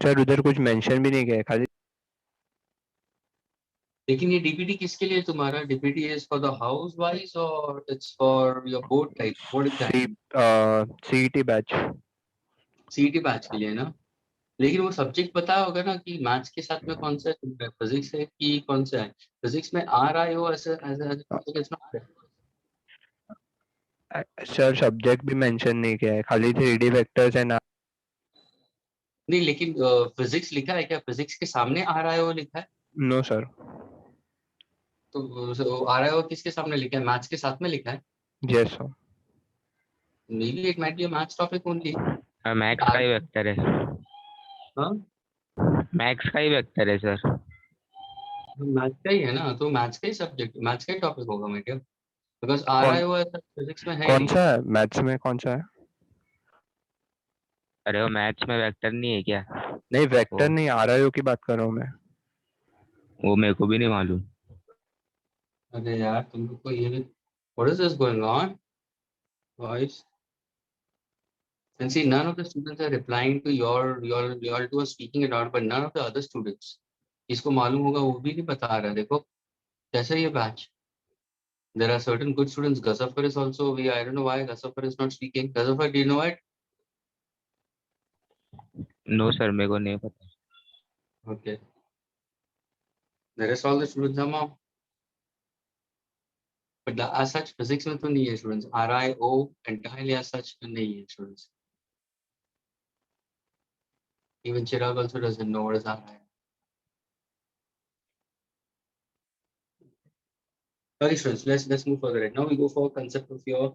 S2: सर उधर कुछ मेंशन भी नहीं किया है, खाली.
S1: लेकिन ये डीपीटी किसके लिए तुम्हारा? DPT is for the house wise और it's for your board type? What is that?
S2: CET batch.
S1: CET batch के लिए ना? लेकिन वो सब्जेक्ट पता होगा ना कि मैथ्स के साथ में कौन सा है, फिजिक्स है कि कौन सा है? फिजिक्स में RIO ऐसे ऐसे
S2: सर सब्जेक्ट भी मेंशन नहीं किया है, खाली 3D वेक्टर्स एंड.
S1: नहीं, लेकिन फिजिक्स लिखा है क्या? फिजिक्स के सामने RIO लिखा है?
S2: No sir.
S1: तो RIO किसके सामने लिखा है? मैथ्स के साथ में लिखा है?
S2: Yes sir.
S1: maybe it might be a maths topic only.
S3: Max का ही वेक्टर है.
S1: हाँ,
S3: मैक्स का ही वेक्टर है सर.
S1: मैथ्स का ही है ना, तो मैथ्स का ही सब्जेक्ट, मैथ्स का ही टॉपिक होगा मैं क्या? बिकॉज RIO ऐसा फिजिक्स में है ही
S2: कौन
S1: नहीं.
S2: सा है मैथ्स में, कौन सा है?
S3: अरे वो मैथ्स में वेक्टर नहीं है क्या?
S2: नहीं वेक्टर
S3: वो
S2: नहीं, आरआईओ की बात कर रहा हूँ मैं।
S3: वो मेरे को भी नहीं मालूम.
S1: अरे यार तुम लोग को ये what is this going on boys? And see, none of the students are replying to your two are speaking it out, but none of the other students. इसको मालूम होगा वो भी नहीं बता रहा. देखो कैसा ये batch. There are certain good students. Gazafar is also. I don't know why Gazafar is not speaking. Gazafar, do you know it?
S3: No sir, मेरे को नहीं पता.
S1: Okay. The rest all the students are mom. But as such, physics में तो नहीं है students. RIO entirely as such नहीं है students. Even Chirag also doesn't know what is RIO. Okay, students, let's move further. Right now we go for concept of your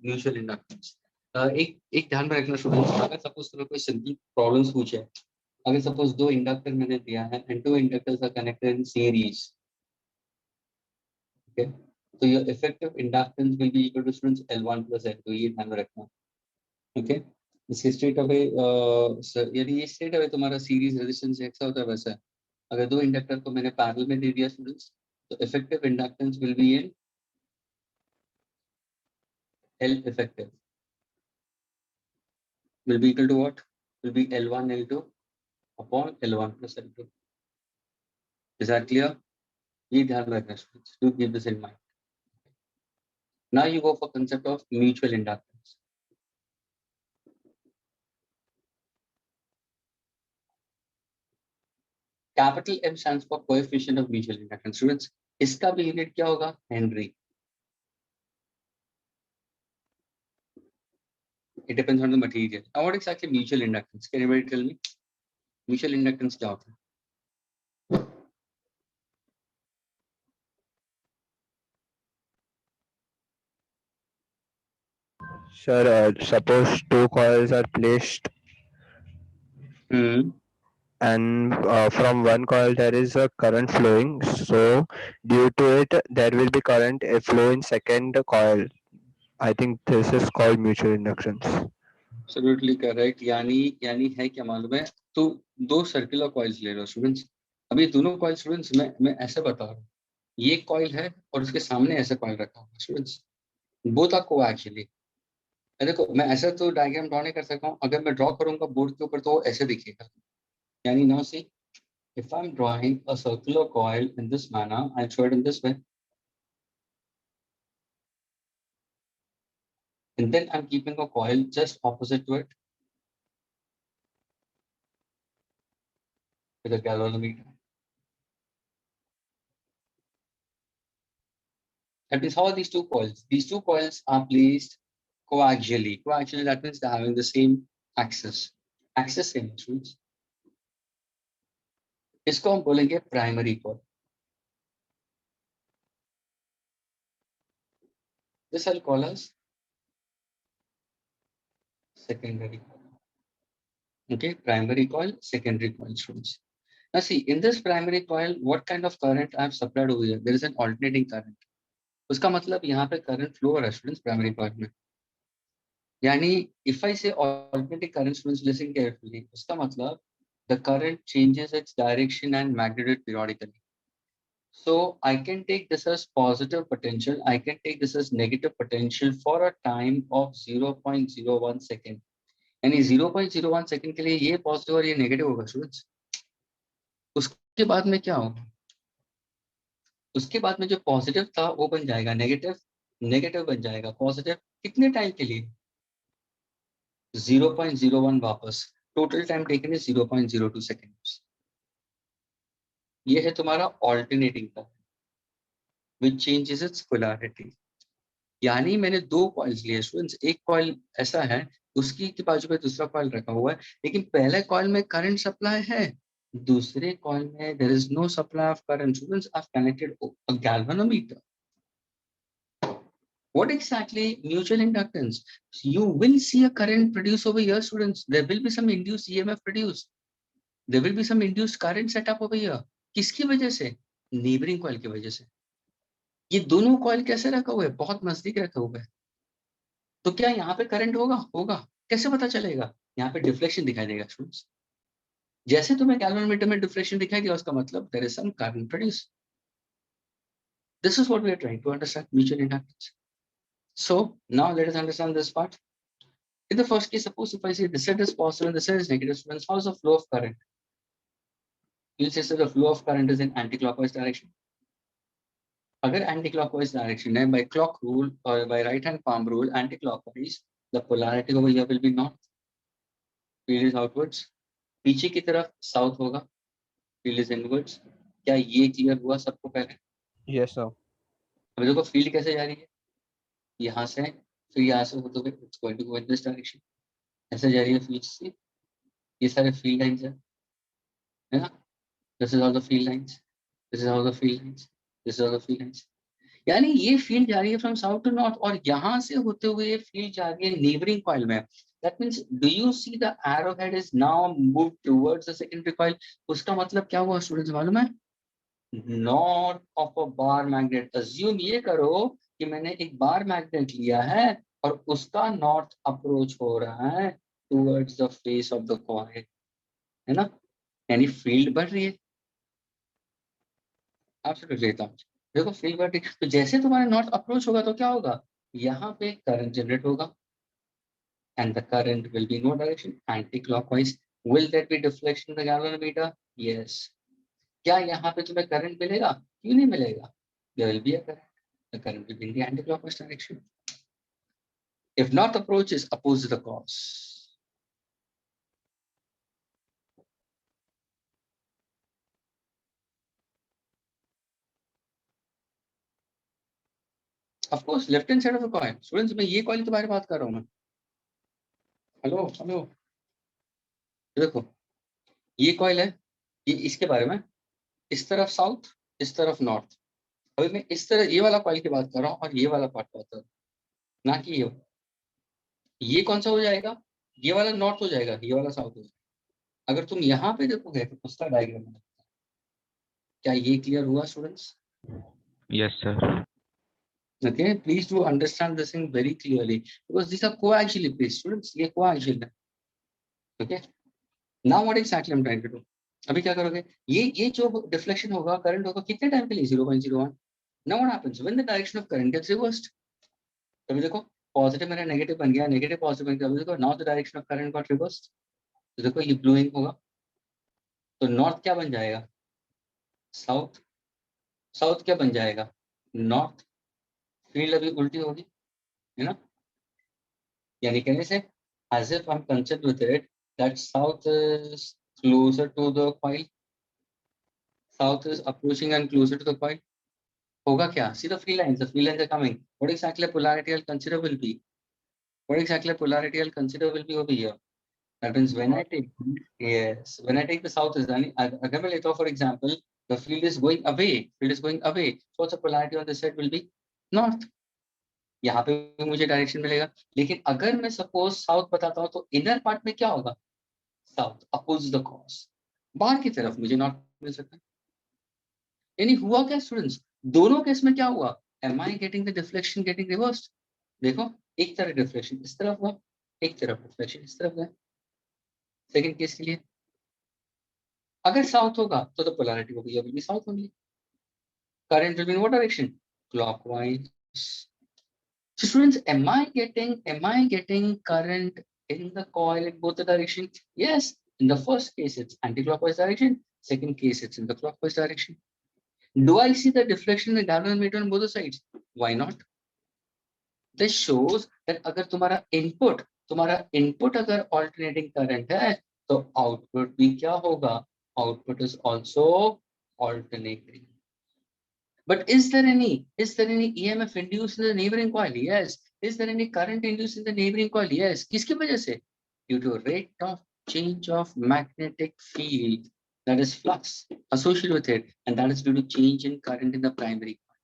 S1: mutual inductance. एक ध्यान में रखना स्टूडेंट्स, अगर सपोज तुम्हें कोई simple problems पूछे, अगर सपोज दो इंडक्टर मैंने दिया है and two inductors are connected in series, okay, तो your effective inductance will be equal to students L1 plus L2. ये ध्यान में रखना. ओके, इसके स्ट्रेट अवे यदि ये स्ट्रेट अवे तुम्हारा सीरीज रेजिस्टेंस ऐसा होता है वैसा है. अगर दो इंडक्टर को मैंने पैरेलल में दे दिया स्टूडेंट्स, तो effective inductance will be in L effective will be equal to what? Will be L1 L2 upon L1 plus L2. Is that clear? ये ध्यान रखना students. Do keep this in mind. Now you go for concept of mutual inductance. Capital M stands for coefficient of mutual inductance. Students, इसका भी unit क्या होगा? Henry. It depends on the material. Now what exactly mutual inductance? Can anybody tell me? Mutual inductance क्या होता है?
S2: Sir, suppose two coils are placed and from one coil there is a current flowing, so due to it there will be current flow in second coil. I think this is called mutual inductance.
S1: Absolutely correct. यानी है क्या मालूम है? तो दो circular coils ले लो students. अभी दोनों कॉइल स्टूडेंट्स मैं ऐसे बता रहा हूँ. ये कॉइल है और उसके सामने ऐसे कॉइल रखा हुआ स्टूडेंट्स. Both are कोएक्सियली. देखो मैं ऐसा तो डायग्राम ड्रॉ नहीं कर सकता हूँ. अगर मैं ड्रॉ करूंगा बोर्ड के ऊपर तो ऐसे दिखेगा. यानी now see, if I'm drawing a circular coil in this manner, I'll show it in this way. And then I'm keeping a coil just opposite to it with a galvanometer. That means how are these two coils? These two coils are placed coaxially. Coaxially, that means they're having the same axis. Axis same instruments. इसको हम बोलेंगे primary coil. This I'll call as secondary coil. Okay, primary coil, secondary coil, students. Now see, in this primary coil, what kind of current I have supplied over here? There is an alternating current. उसका मतलब यहाँ पे current flow हो रहा है students primary coil में. यानी if I say alternating current, students listen carefully. उसका मतलब the current changes its direction and magnitude periodically. So I can take this as positive potential. I can take this as negative potential for a time of 0.01 second. यानी 0.01 second के लिए ये positive और ये negative होगा students. उसके बाद में क्या होगा? उसके बाद में जो पॉजिटिव था वो बन जाएगा नेगेटिव, नेगेटिव बन जाएगा पॉजिटिव. कितने टाइम के लिए? 0.01 वापस. Total time taken is 0.02 seconds. ये है तुम्हारा alternating current which changes it's polarity. यानी मैंने दो कॉइल्स लिए स्टूडेंट्स. एक कॉइल ऐसा है, उसकी के बाजू पे दूसरा कॉइल रखा हुआ है, लेकिन पहले कॉइल में करंट सप्लाई है, दूसरे कॉइल में there is no supply of current. Students, I have connected a galvanometer. What exactly mutual inductance? You will see a current produced over here, students. There will be some induced EMF produced. There will be some induced current set up over here. किसकी वजह से? Neighboring coil की वजह से. ये दोनों coil कैसे रखा हुआ है, बहुत नजदीक रखा हुआ है, तो क्या यहाँ पे करंट होगा? होगा। कैसे पता चलेगा? यहाँ पे डिफ्लेक्शन दिखाई देगा स्टूडेंट्स। जैसे तुम्हें गैल्वेनोमीटर में डिफ्लेक्शन दिखाई दिया, उसका मतलब there is some current produce. This is what we are trying to understand mutual inductance. So now let us understand this part. In the first case, suppose if I say this side is positive and this side is negative, students, how is the flow of current? You'll say, so the flow of current is in anti-clockwise direction. अगर anti-clockwise direction है, by clock rule or by right-hand palm rule, anti-clockwise, the polarity over here will be north. Field is outwards. पीछे की तरफ south होगा. Field is inwards. क्या ये clear हुआ सबको पहले?
S2: Yes, sir.
S1: अब देखो field कैसे जा रही है? यहाँ से, फिर यहाँ से होते हुए it's going to go in this direction. ऐसे जा रही है field से. ये सारे field lines है ना? This is all the field lines. This is all the field lines. This is all the field lines. यानी ये फील्ड जा रही है फ्रॉम साउथ टू नॉर्थ, और यहाँ से होते हुए ये फील्ड जा रही है नेबरिंग कॉइल में. That means do you see the arrow head is now move towards the secondary coil. उसका मतलब क्या हुआ स्टूडेंट्स मालूम है? North of a bar magnet. Assume ये करो कि मैंने एक बार मैग्नेट लिया है और उसका नॉर्थ अप्रोच हो रहा है towards the face of the coil, है ना? यानी फील्ड बढ़ रही है. आपसे लेता हूँ, देखो फील्ड बढ़ रही है, तो जैसे तुम्हारा नॉर्थ अप्रोच होगा तो क्या होगा? यहाँ पे करंट जनरेट होगा, and the current will be in what direction? Anti-clockwise. Will that be deflection in the galvanometer? Yes. क्या यहाँ पे तुम्हें करंट मिलेगा? क्यों नहीं मिलेगा? There will be a current. The current will be in the anti-clockwise direction. If north approach is opposite the cause. Of course, left hand side of the coin. Students, मैं ये coil के बारे में बात कर रहा हूँ मैं. हेलो हेलो, देखो ये coil है, ये इसके बारे में, इस तरफ साउथ, इस तरफ नॉर्थ. अभी मैं इस तरह ये वाला कॉइल की बात कर रहा हूँ और ये वाला पार्ट बात कर रहा हूँ, ना कि ये कौन सा हो जाएगा? ये वाला नॉर्थ हो जाएगा, ये वाला साउथ हो जाएगा. अगर तुम यहाँ पे देखोगे तो उसका डायग्राम है. क्या ये क्लियर हुआ students?
S3: Yes, sir.
S1: Okay, please do understand this thing very clearly because these are coaxial plates, students. ये coaxial है. Okay. Now what exactly I'm trying to do? अभी क्या करोगे? ये जो डिफ्लेक्शन होगा, करंट होगा, कितने टाइम के लिए? 0.01. Now what happens when the direction of current gets reversed? अभी देखो पॉजिटिव मेरा नेगेटिव बन गया, नेगेटिव पॉजिटिव बन गया. अभी देखो now the direction of current got reversed. तो देखो ये ब्लूइंग होगा, तो नॉर्थ क्या बन जाएगा? साउथ. साउथ क्या बन जाएगा? नॉर्थ. फील्ड अभी उल्टी होगी, है ना? यानी कहने से as if I'm concerned with it that south is closer to the coil, south is approaching and closer to the coil. होगा क्या? See the field lines. The field lines are coming. What exactly polarity I'll consider will be? What exactly polarity I'll consider will be over here? That means when I take, yes, when I take the south is done. अगर मैं लेता हूँ for example, the field is going away. Field is going away. So what's the polarity on this side will be north. यहाँ पे भी मुझे direction मिलेगा. लेकिन अगर मैं सपोज साउथ बताता हूँ तो इनर पार्ट में क्या होगा? South oppose the cause. बाहर की तरफ मुझे नॉर्थ मिल सकता है. यानी हुआ क्या स्टूडेंट्स? दोनों केस में क्या हुआ? Am I getting the deflection getting reversed. देखो एक तरफ डिफ्लेक्शन इस तरफ हुआ, एक तरफ डिफ्लेक्शन इस तरफ हुआ. सेकंड केस के लिए अगर साउथ होगा तो द पोलैरिटी होगी अभी south only. Current will be in what direction? Clockwise. So students, am I getting current in the coil in both the directions? Yes. In the first case, it's anti-clockwise direction. Second case, it's in the clockwise direction. Do I see the deflection in the galvanometer on both the sides? Why not? This shows that अगर तुम्हारा input अगर alternating current है, तो output भी क्या होगा? Output is also alternating. But is there any EMF induced in the neighboring coil? Yes. Is there any current induced in the neighboring coil? Yes. किसकी वजह से? Due to rate of change of magnetic field, that is flux associated with it, and that is due to change in current in the primary coil.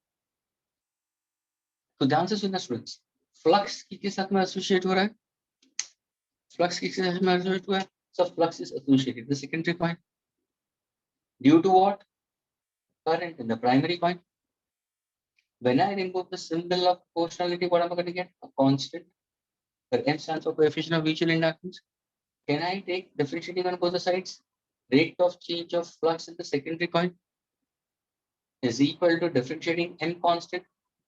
S1: तो ध्यान से सुनना students, flux किसके साथ में एसोसिएट हो रहा है? फ्लक्स किसके साथ में एसोसिएट हुआ है? So flux is associated with the secondary coil. Due to what? Current in the primary coil. When I remove the symbol of proportionality, what am I going to get? A constant. Where M stands for coefficient of mutual inductance. Can I take differentiating on both the sides? Rate of change of flux in the secondary coil is equal to differentiating M constant,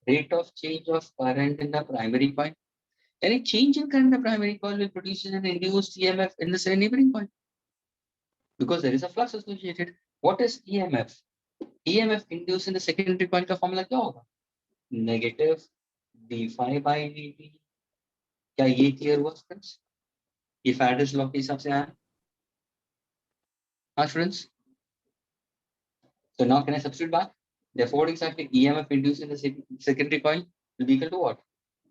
S1: rate of change of current in the primary coil. Any change in current in the primary coil will produce an induced EMF in the neighboring coil because there is a flux associated. What is EMF? EMF induced in the secondary coil का formula क्या होगा? Negative d phi by dt. क्या ये clear हुआ students? ये Faraday's law के हिसाब से आया? हाँ students. So now can I substitute back? Therefore, exactly EMF induced in the secondary coil will be equal to what?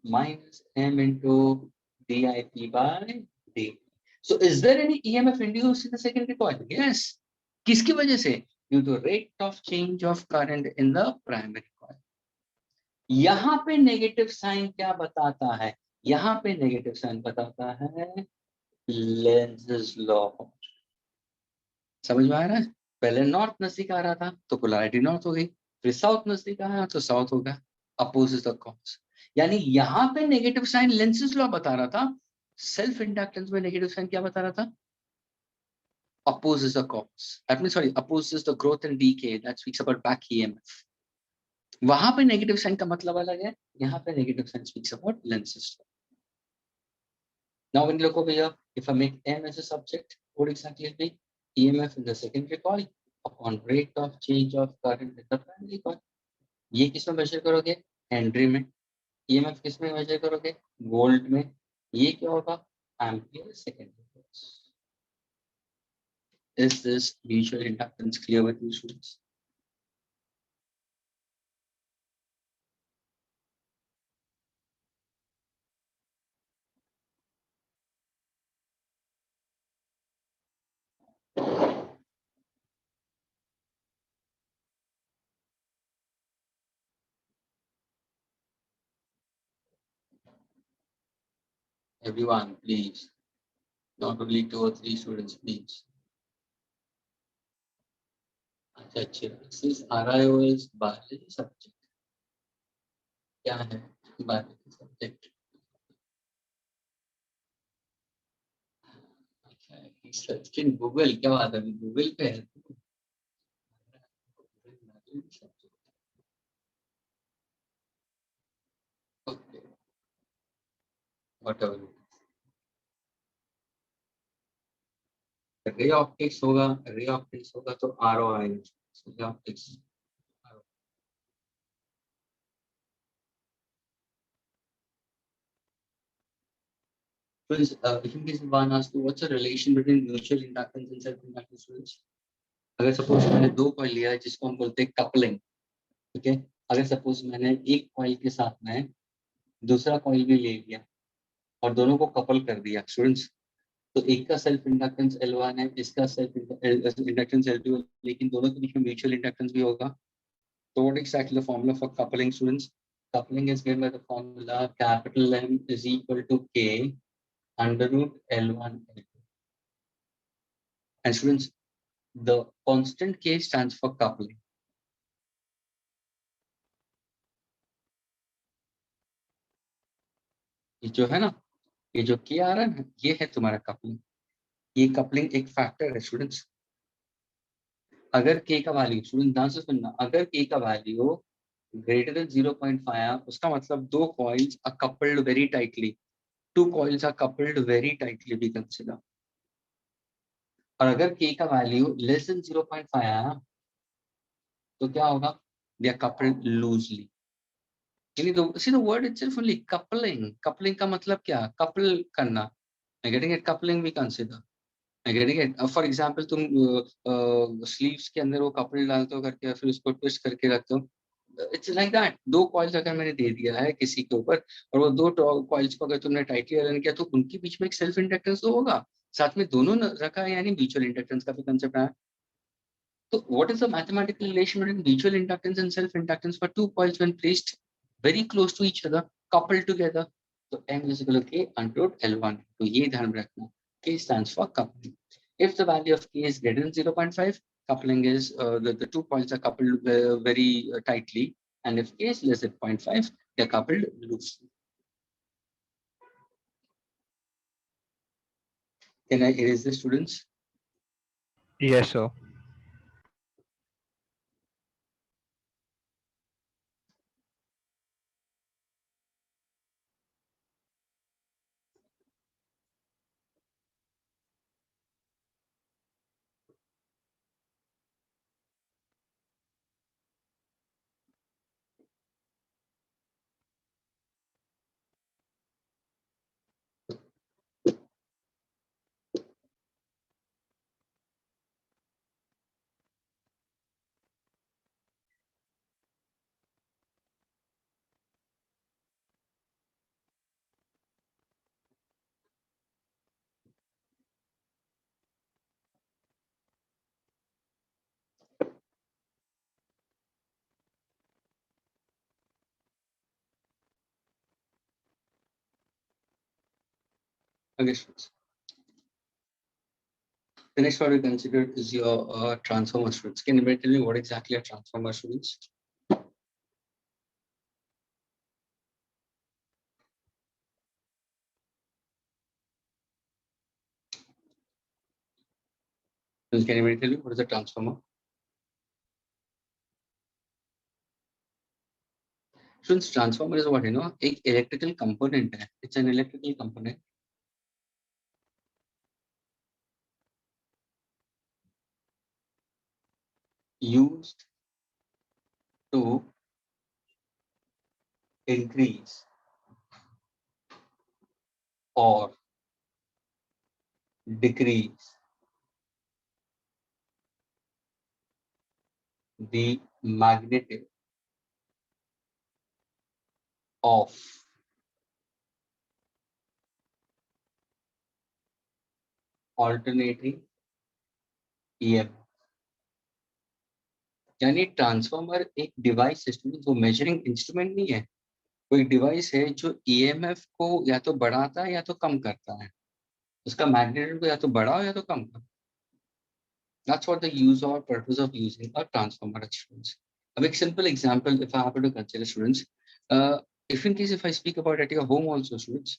S1: Minus M into dIp by dt. So is there any EMF induced in the secondary coil? Yes. किसकी वजह से? Due to rate of change of current in the primary coil. यहाँ पे negative sign क्या बताता है? यहाँ पे नेगेटिव साइन बताता है लेंज़'s लॉ. समझ में आ रहा है? पहले नॉर्थ नजदीक आ रहा था तो पोलैरिटी नॉर्थ हो गई, फिर साउथ नजदीक आया तो साउथ हो गया. Opposite the cause. यानी यहाँ पे नेगेटिव साइन लेंज़'s लॉ बता रहा था. सेल्फ इंडक्टेंस में नेगेटिव साइन क्या बता रहा था? Opposes the cause. That means, sorry, opposes the growth and decay. That speaks about back EMF. वहां पे नेगेटिव साइन का मतलब अलग है, यहाँ पे negative sign speaks about Lenz's law. Now when you look over here, if I make M as a subject, what exactly will be EMF in the secondary coil upon rate of change of current in the primary coil. ये किस में major करोगे? Henry में. EMF किस में major करोगे? Volt में. ये क्या होगा? Ampere secondary. Is this mutual inductance clear with you students? Everyone, please. Not only 2 or 3 students, please. अच्छा, since RIO is biology subject. क्या है biology subject? Search in Google. क्या बात है? गूगल पे है. Okay. Whatever. रे ऑप्टिक्स होगा तो आरओ आएगा. Ray optics. Friends, if in case one asks you what's the relation between mutual inductance and self inductance students? अगर सपोज मैंने 2 कॉइल लिया है जिसको हम बोलते हैं कपलिंग. ठीक है. अगर सपोज मैंने एक कॉइल के साथ में दूसरा कॉइल भी ले लिया और दोनों को कपल कर दिया स्टूडेंट्स, तो एक का सेल्फ इंडक्टेंस L1 है, इसका सेल्फ इंडक्टेंस L2 है, लेकिन दोनों के बीच में म्यूचुअल इंडक्टेंस भी होगा. तो what actually the formula for coupling students? Coupling is given by the formula capital M is equal to K under root L1 L2. And students, the constant K stands for coupling. ये जो है ना, ये जो K आ रहा है ना, ये है तुम्हारा कपलिंग. ये कपलिंग एक फैक्टर है स्टूडेंट्स. अगर K का वैल्यू, स्टूडेंट ध्यान से सुनना, अगर K का वैल्यू greater than 0.5, उसका मतलब 2 coils are coupled very tightly. 2 coils are coupled very tightly, we consider. और अगर K का वैल्यू less than 0.5 आया तो क्या होगा? They are coupled loosely. यानी see the word itself only, coupling. Coupling का मतलब क्या? couple करना. I'm getting it. Coupling we consider. I'm getting it. For example, तुम sleeves के अंदर वो couple डालते हो करके फिर उसको twist करके रखते हो. It's like that. 2 कॉइल्स अगर मैंने दे दिया है किसी के ऊपर और वो 2 कॉइल्स को अगर तुमने टाइटली अलाइन किया तो उनके बीच में एक सेल्फ इंडक्टेंस तो होगा. साथ में दोनों रखा है यानी म्यूचुअल इंडक्टेंस का भी कंसेप्ट है. तो what is the mathematical relation between mutual inductance and self inductance for 2 coils when placed very close to each other, coupled together? So M is equal to K under root L1. तो ये ध्यान में रखना. K stands for coupling. If the value of K is greater than 0.5, coupling is the 2 coils are coupled very tightly and if K is less than 0.5, they are coupled loosely. Can I erase the students?
S2: Yes, sir.
S1: Okay, students. The next one we considered is your transformer, students. Can you tell me what exactly a transformer, students? Can you tell me what is a transformer? Students, transformer is what, you know, एक electrical component है. It's an electrical component used to increase or decrease the magnitude of alternating EMF. यानी transformer एक device system जो measuring instrument नहीं है, कोई device है जो ईएमएफ को या तो बढ़ाता है या तो कम करता है, उसका मैग्नीट्यूड को या तो बढ़ाओ या तो कम करो. That's what the use or purpose of using a transformer, students. A big simple example, if I happen to consider, students, if in case if I speak about at your home also, students,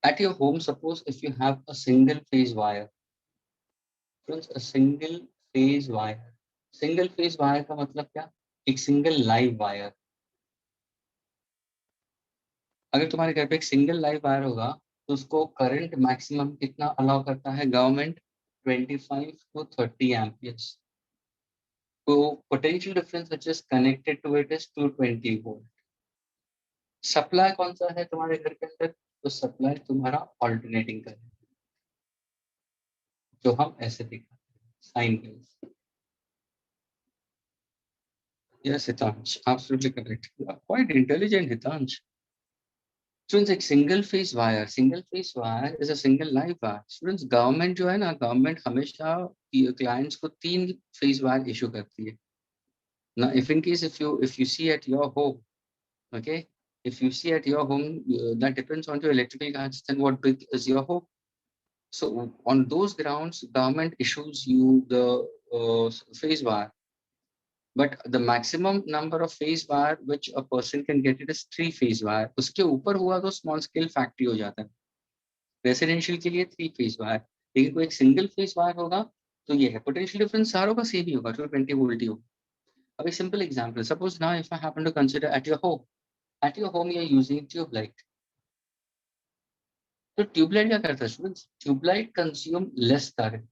S1: at your home, suppose if you have a single phase wire, students, a single phase wire. Single phase wire का मतलब क्या? एक single live wire. अगर तुम्हारे घर पे एक single live wire होगा तो उसको करंट मैक्सिमम कितना अलाउ करता है गवर्नमेंट? 25 to 30 amperes. तो potential difference which is connected to it is 220 volt. Supply कौन सा है तुम्हारे घर के अंदर? तो सप्लाई तुम्हारा ऑल्टरनेटिंग करंट, जो हम ऐसे दिखाते हैं sine wave. Yes Hitansh, absolutely correct. Quite intelligent Hitansh. Students, एक single phase wire is a single live wire. Students, government जो है ना, गवर्नमेंट हमेशा क्लाइंट्स को 3 फेज वायर इशू करती है ना. If in case if you see at your home, okay, if you see at your home, that depends on your electrical gadgets and what big is your home. So on those grounds, government issues you the phase wire. But the maximum number of phase wire which a person can get it is 3 phase wire. उसके ऊपर हुआ तो small scale factory हो जाता है. Residential के लिए 3 phase wire, लेकिन कोई एक सिंगल फेज वायर होगा तो ये है पोटेंशियल डिफरेंस सारों का सेम ही होगा, 220 वोल्ट ही होगा. अब एक simple example, suppose now if I happen to consider at your home you are using tube light. तो ट्यूबलाइट क्या करता है students? Tube light consume less current,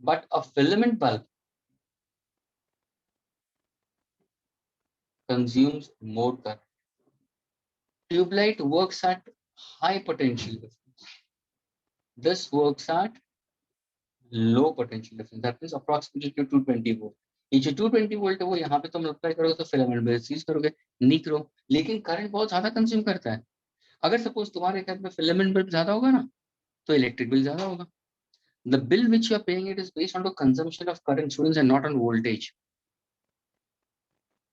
S1: but a filament bulb consumes more current. Tubelight works at high potential difference. This works at low potential difference. That is approximately 220 volt. ये जो 220 volt है वो यहाँ पे तुम अप्लाई करोगे तो फिलामेंट बेस यूज करोगे, नहीं करो, लेकिन करंट बहुत ज्यादा कंज्यूम करता है. अगर सपोज तुम्हारे घर में फिलामेंट बल्ब ज्यादा होगा ना, तो इलेक्ट्रिक बिल ज्यादा होगा. The bill which you are paying, it is based on the consumption of current, students, and not on voltage.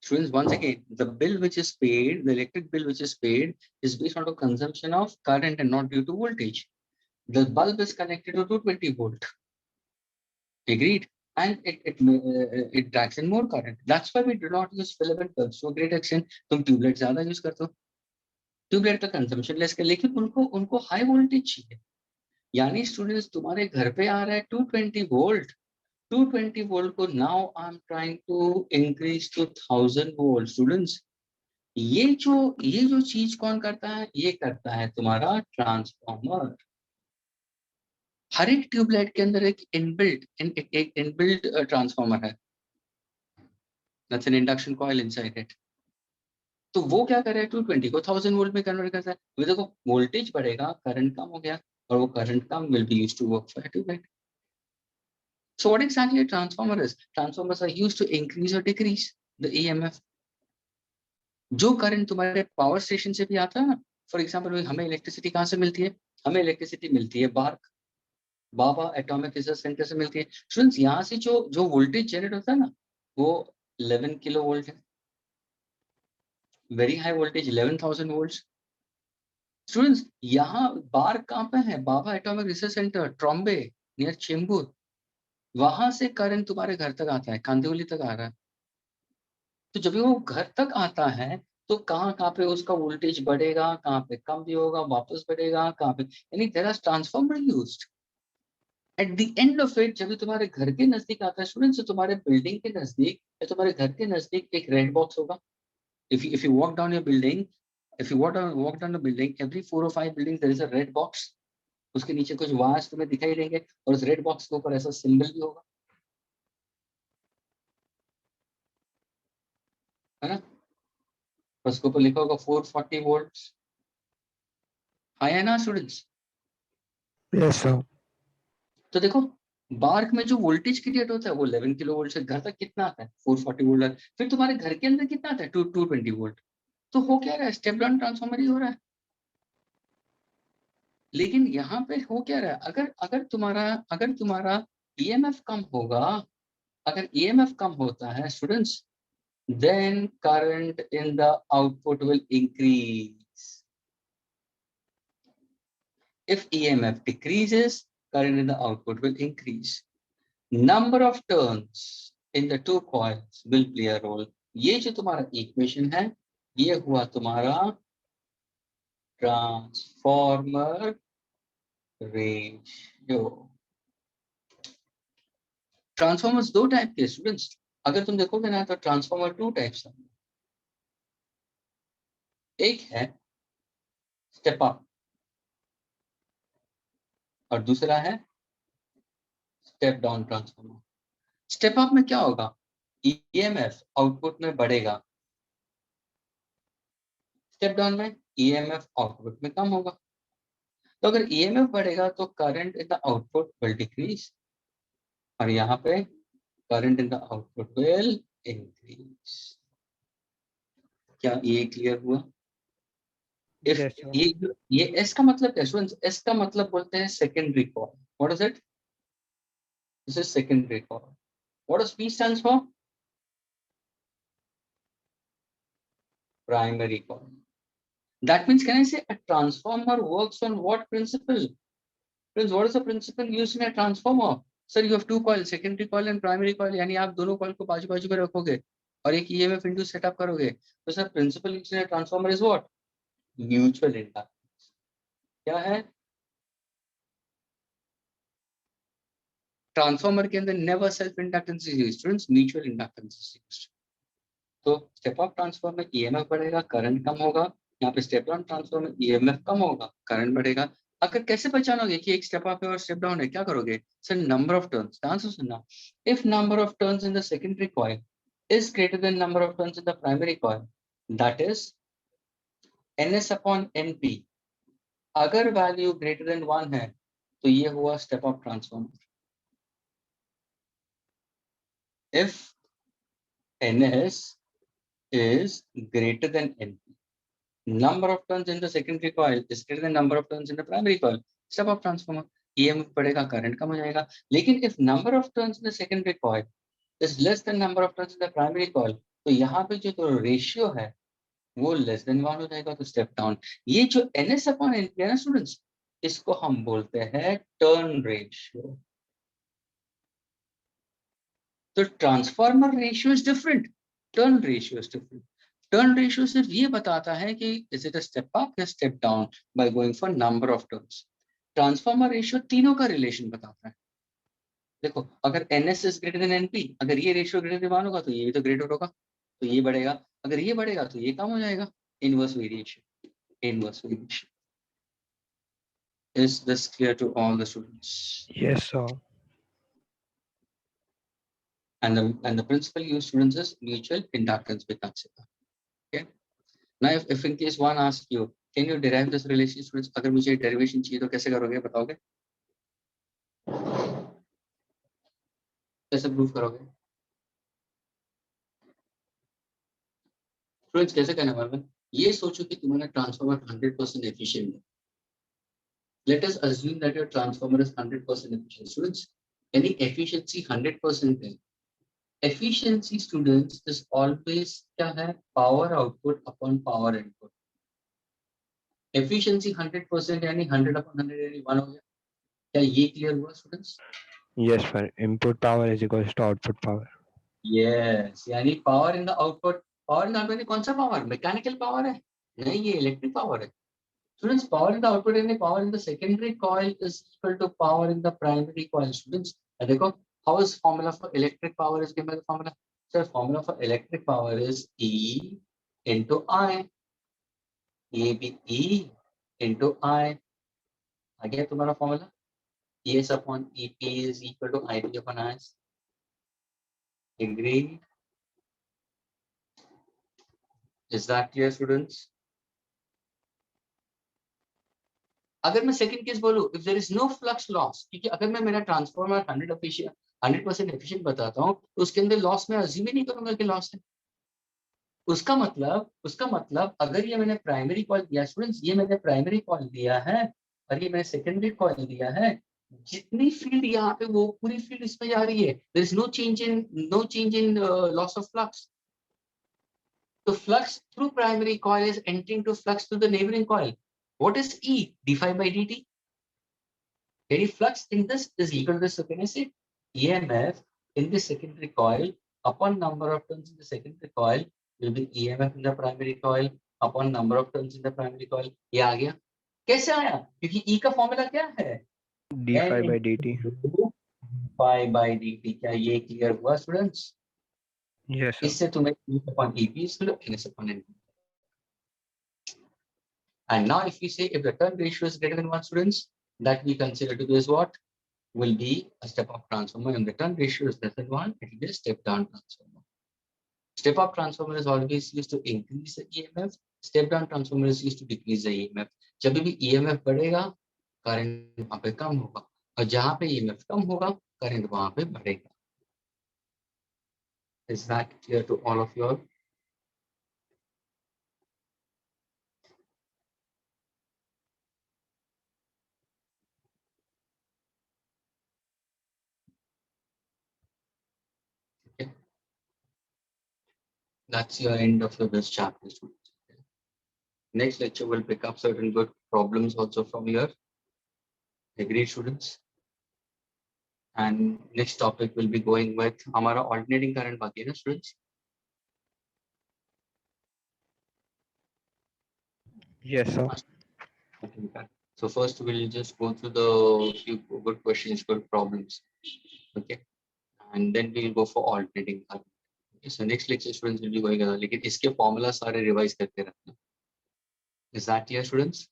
S1: Students, once again, the bill which is paid, the electric bill which is paid, is based on the consumption of current and not due to voltage. The bulb is connected to 220 volt. Agreed? and it drags in more current. That's why we do not use filament bulbs to a great extent. तुम tubelight ज्यादा use करते हो, tubelight का consumption less कर, लेकिन उनको high voltage चाहिए। यानी स्टूडेंट्स तुम्हारे घर पे आ रहा है 220 वोल्ट, 220 वोल्ट को now I am trying to increase to 1000 volt. Students ये जो चीज कौन करता है, ये करता है तुम्हारा ट्रांसफॉर्मर। हर एक ट्यूबलाइट के अंदर एक इनबिल्ट ट्रांसफॉर्मर है, that's an induction coil inside it. तो वो क्या कर रहा है, 220 को 1000 वोल्ट में कन्वर्ट करता है। तो देखो वोल्टेज बढ़ेगा, करंट कम हो गया, और वो करंट कम will be used to work for tube light. So what exactly a transformer is? Transformers are used to increase or decrease the EMF. जो करंट तुम्हारे पावर स्टेशन से भी आता है ना, फॉर एग्जाम्पल हमें इलेक्ट्रिसिटी कहाँ से मिलती है, हमें इलेक्ट्रिसिटी मिलती है बार्क, बाबा एटॉमिक रिसर्च सेंटर से मिलती है। स्टूडेंट्स यहाँ से जो वोल्टेज जनरेट होता है ना, वो 11 किलो वोल्ट है, very high voltage 11,000 volt. Students यहाँ बार्क कहाँ पे है, Bhabha atomic research centre, Trombay near Chembur, वहां से करंट तुम्हारे घर तक आता है, कांदिवली तक आ रहा है। तो जब वो घर तक आता है तो कहाँ पे उसका वोल्टेज बढ़ेगा, कहाँ पे कम भी होगा, वापस बढ़ेगा, कहाँ पे, यानी there are transformer used. At the end of it जब तुम्हारे घर के नजदीक आता है स्टूडेंट्स, तो तुम्हारे बिल्डिंग के नजदीक या तुम्हारे घर के नजदीक एक रेड बॉक्स होगा। if you walk down your building, if you walk down the building, every 4 or 5 buildings there is a red box। उसके नीचे कुछ वायर्स तुम्हें दिखाई देंगे, और उस रेड बॉक्स के ऊपर ऐसा सिंबल भी होगा, है ना, उसके ऊपर लिखा होगा 440 वोल्ट। हाँ है ना स्टूडेंट्स?
S2: Yes, sir.
S1: तो देखो बार्क में जो वोल्टेज क्रिएट होता है वो 11 किलो वोल्ट से घर तक कितना आता है, 440 वोल्ट। फिर तुम्हारे घर के अंदर कितना आता है, 220 वोल्ट। तो हो क्या रहा है, स्टेप डाउन ट्रांसफॉर्मर ही हो रहा है। लेकिन यहाँ पे हो क्या रहा है, अगर तुम्हारा ईएमएफ कम होगा, अगर ईएमएफ कम होता है students, then current in the output will increase. If EMF decreases, current in the output will increase. Number of turns in the two coils will play a role. ये जो तुम्हारा इक्वेशन है, ये हुआ तुम्हारा ट्रांसफॉर्मर रेशियो। ट्रांसफॉर्मर्स दो type के students, अगर तुम देखोगे ना तो ट्रांसफॉर्मर 2 टाइप्स है। एक है स्टेप अप और दूसरा है step down transformer. Step up में क्या होगा, ईएमएफ आउटपुट में बढ़ेगा, स्टेप डाउन में ईएमएफ आउटपुट में कम होगा। तो अगर ईएमएफ बढ़ेगा तो current in the output will decrease, और यहाँ पे current in the output will increase. क्या ये क्लियर हुआ? If
S2: Yes, sir.
S1: ये एस का मतलब क्या स्टूडेंट्स, एस का मतलब बोलते हैं secondary coil. What is it? This is secondary coil. What does P stands for? Primary coil. That means, can I say a transformer works on what principle? Friends, what is the principle used in a transformer? Sir, you have two coils, secondary coil and primary coil. यानी आप दोनों coil को बाजू बाजू में रखोगे और एक EMF induce सेटअप करोगे। तो sir principle used in a transformer is what? Mutual inductance। क्या है? ट्रांसफॉर्मर के अंदर never self inductance is used, students, mutual inductance is used। तो स्टेप अप ट्रांसफॉर्मर में ईएमएफ बढ़ेगा, करंट कम होगा। यहाँ पे स्टेप डाउन ट्रांसफॉर्मर में ईएमएफ कम होगा, करंट बढ़ेगा। अगर कैसे पहचानोगे कि एक स्टेप अप है और स्टेप डाउन है, क्या करोगे sir, number of turns. Answer सुनना, if number of turns in the secondary coil is greater than number of turns in the primary coil, that is ns upon np। अगर value greater than 1 है तो ये हुआ step up transformer. If ns is greater than np, number of turns in the secondary coil is greater than number of turns in the primary coil, step up transformer, EMF बढ़ेगा, current कम हो जाएगा। लेकिन if number of turns in the secondary coil is less than number of turns in the primary coil, तो यहाँ पे जो ratio है वो लेस देन 1 हो जाएगा, तो स्टेप डाउन। ये जो ns अपॉन np है ना स्टूडेंट्स, इसको हम बोलते हैं टर्न रेशियो। तो transformer ratio is different, turn ratio is different. Turn ratio सिर्फ ये बताता है कि is it a step up या step down by going for number of turns. Transformer ratio तीनों का रिलेशन बताता है। देखो अगर NS is greater than NP, अगर ये रेशियो ग्रेटर देन 1 होगा तो ये भी तो ग्रेटर होगा, तो ये बढ़ेगा, अगर ये बढ़ेगा तो ये कम हो जाएगा। Inverse variation, inverse variation. Is this clear to all the students?
S2: Yes, sir.
S1: And the principal use, students, is mutual inductance with consider. Okay. Now if in case one asks you, can you derive this relation, students? अगर मुझे derivation चाहिए तो कैसे करोगे, बताओगे? कैसे prove करोगे? Students कैसे करना है? ये सोचो कि तुम्हारा ट्रांसफार्मर 100% एफिशिएंट है। Let us assume that your transformer is 100% efficient. Students, any efficiency 100% है। Efficiency, students, is always क्या है? Power output upon power input. Efficiency 100% यानी 100/100 यानी 1 हो गया। क्या ये क्लियर हुआ students?
S2: Yes, sir. Input power is equals to output power.
S1: Yes, यानी power in the output, power in the output कौन सा पावर? मैकेनिकल पावर है? नहीं, ये इलेक्ट्रिक पावर है। Students, power in the output यानी power in the secondary coil is equal to power in the primary coil. Students, देखो, how is formula for electric power is given by the formula? So formula for electric power is E into I. ये भी E into I. आ गया तुम्हारा formula? ES upon EP is equal to IP upon IS. Agreed? Is that clear, students? अगर मैं second case बोलूं, if there is no flux loss, क्योंकि अगर मैं मेरा ट्रांसफार्मर 100% एफिशिएंट बताता हूं तो उसके अंदर लॉस में अज्यूम ही नहीं करूंगा कि लॉस है। उसका मतलब अगर ये मैंने प्राइमरी कॉइल दिया, स्टूडेंट्स ये मैंने प्राइमरी कॉइल दिया है और ये मैंने सेकेंडरी कॉइल दिया है, जितनी फील्ड यहाँ पे वो पूरी फील्ड इसमें जा रही है। There is no change in loss of flux. तो flux through primary coil is entering to flux through the neighbouring coil. What is E? d∅dt. Any flux in this is equal to this. So can I say EMF in the secondary coil upon number of turns in the secondary coil will be EMF in the primary coil upon number of turns in the primary coil. ये आ गया। कैसे आया? क्योंकि E का formula क्या है?
S2: d∅dt.
S1: Phi by dt. क्या ये क्लियर हुआ स्टूडेंट्स?
S2: Yes, sir.
S1: इससे तुम्हें E upon EP is equal to NS upon NP. And now if we say if the turn ratio is greater than 1, students, that we consider to be as what? Will be a step-up transformer, and the turn ratio is less than 1, it will be a step-down transformer. Step-up transformer is always used to increase the EMF. Step-down transformer is used to decrease the EMF. जब भी EMF बढ़ेगा, current वहाँ पे कम होगा, और जहाँ पे EMF कम होगा, करंट वहाँ पे बढ़ेगा। Is that clear to all of you all? Okay. That's your end of your this chapter, students. Next lecture will pick up certain good problems also from here. Agreed, students? And next topic will be going with हमारा alternating current बाकी है ना students?
S2: Yes, sir.
S1: Okay. So first we'll just go through the few good questions, good problems. Okay. And then we'll go for alternating current. Okay. So next lecture students will be going on. लेकिन इसके formula सारे revise करते रहना. Is that clear, students?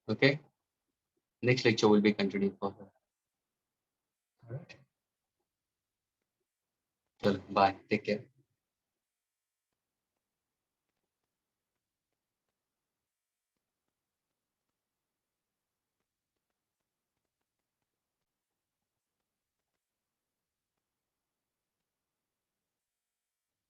S1: Okay. Next lecture will be continuing further. All right. Well, bye. Take care.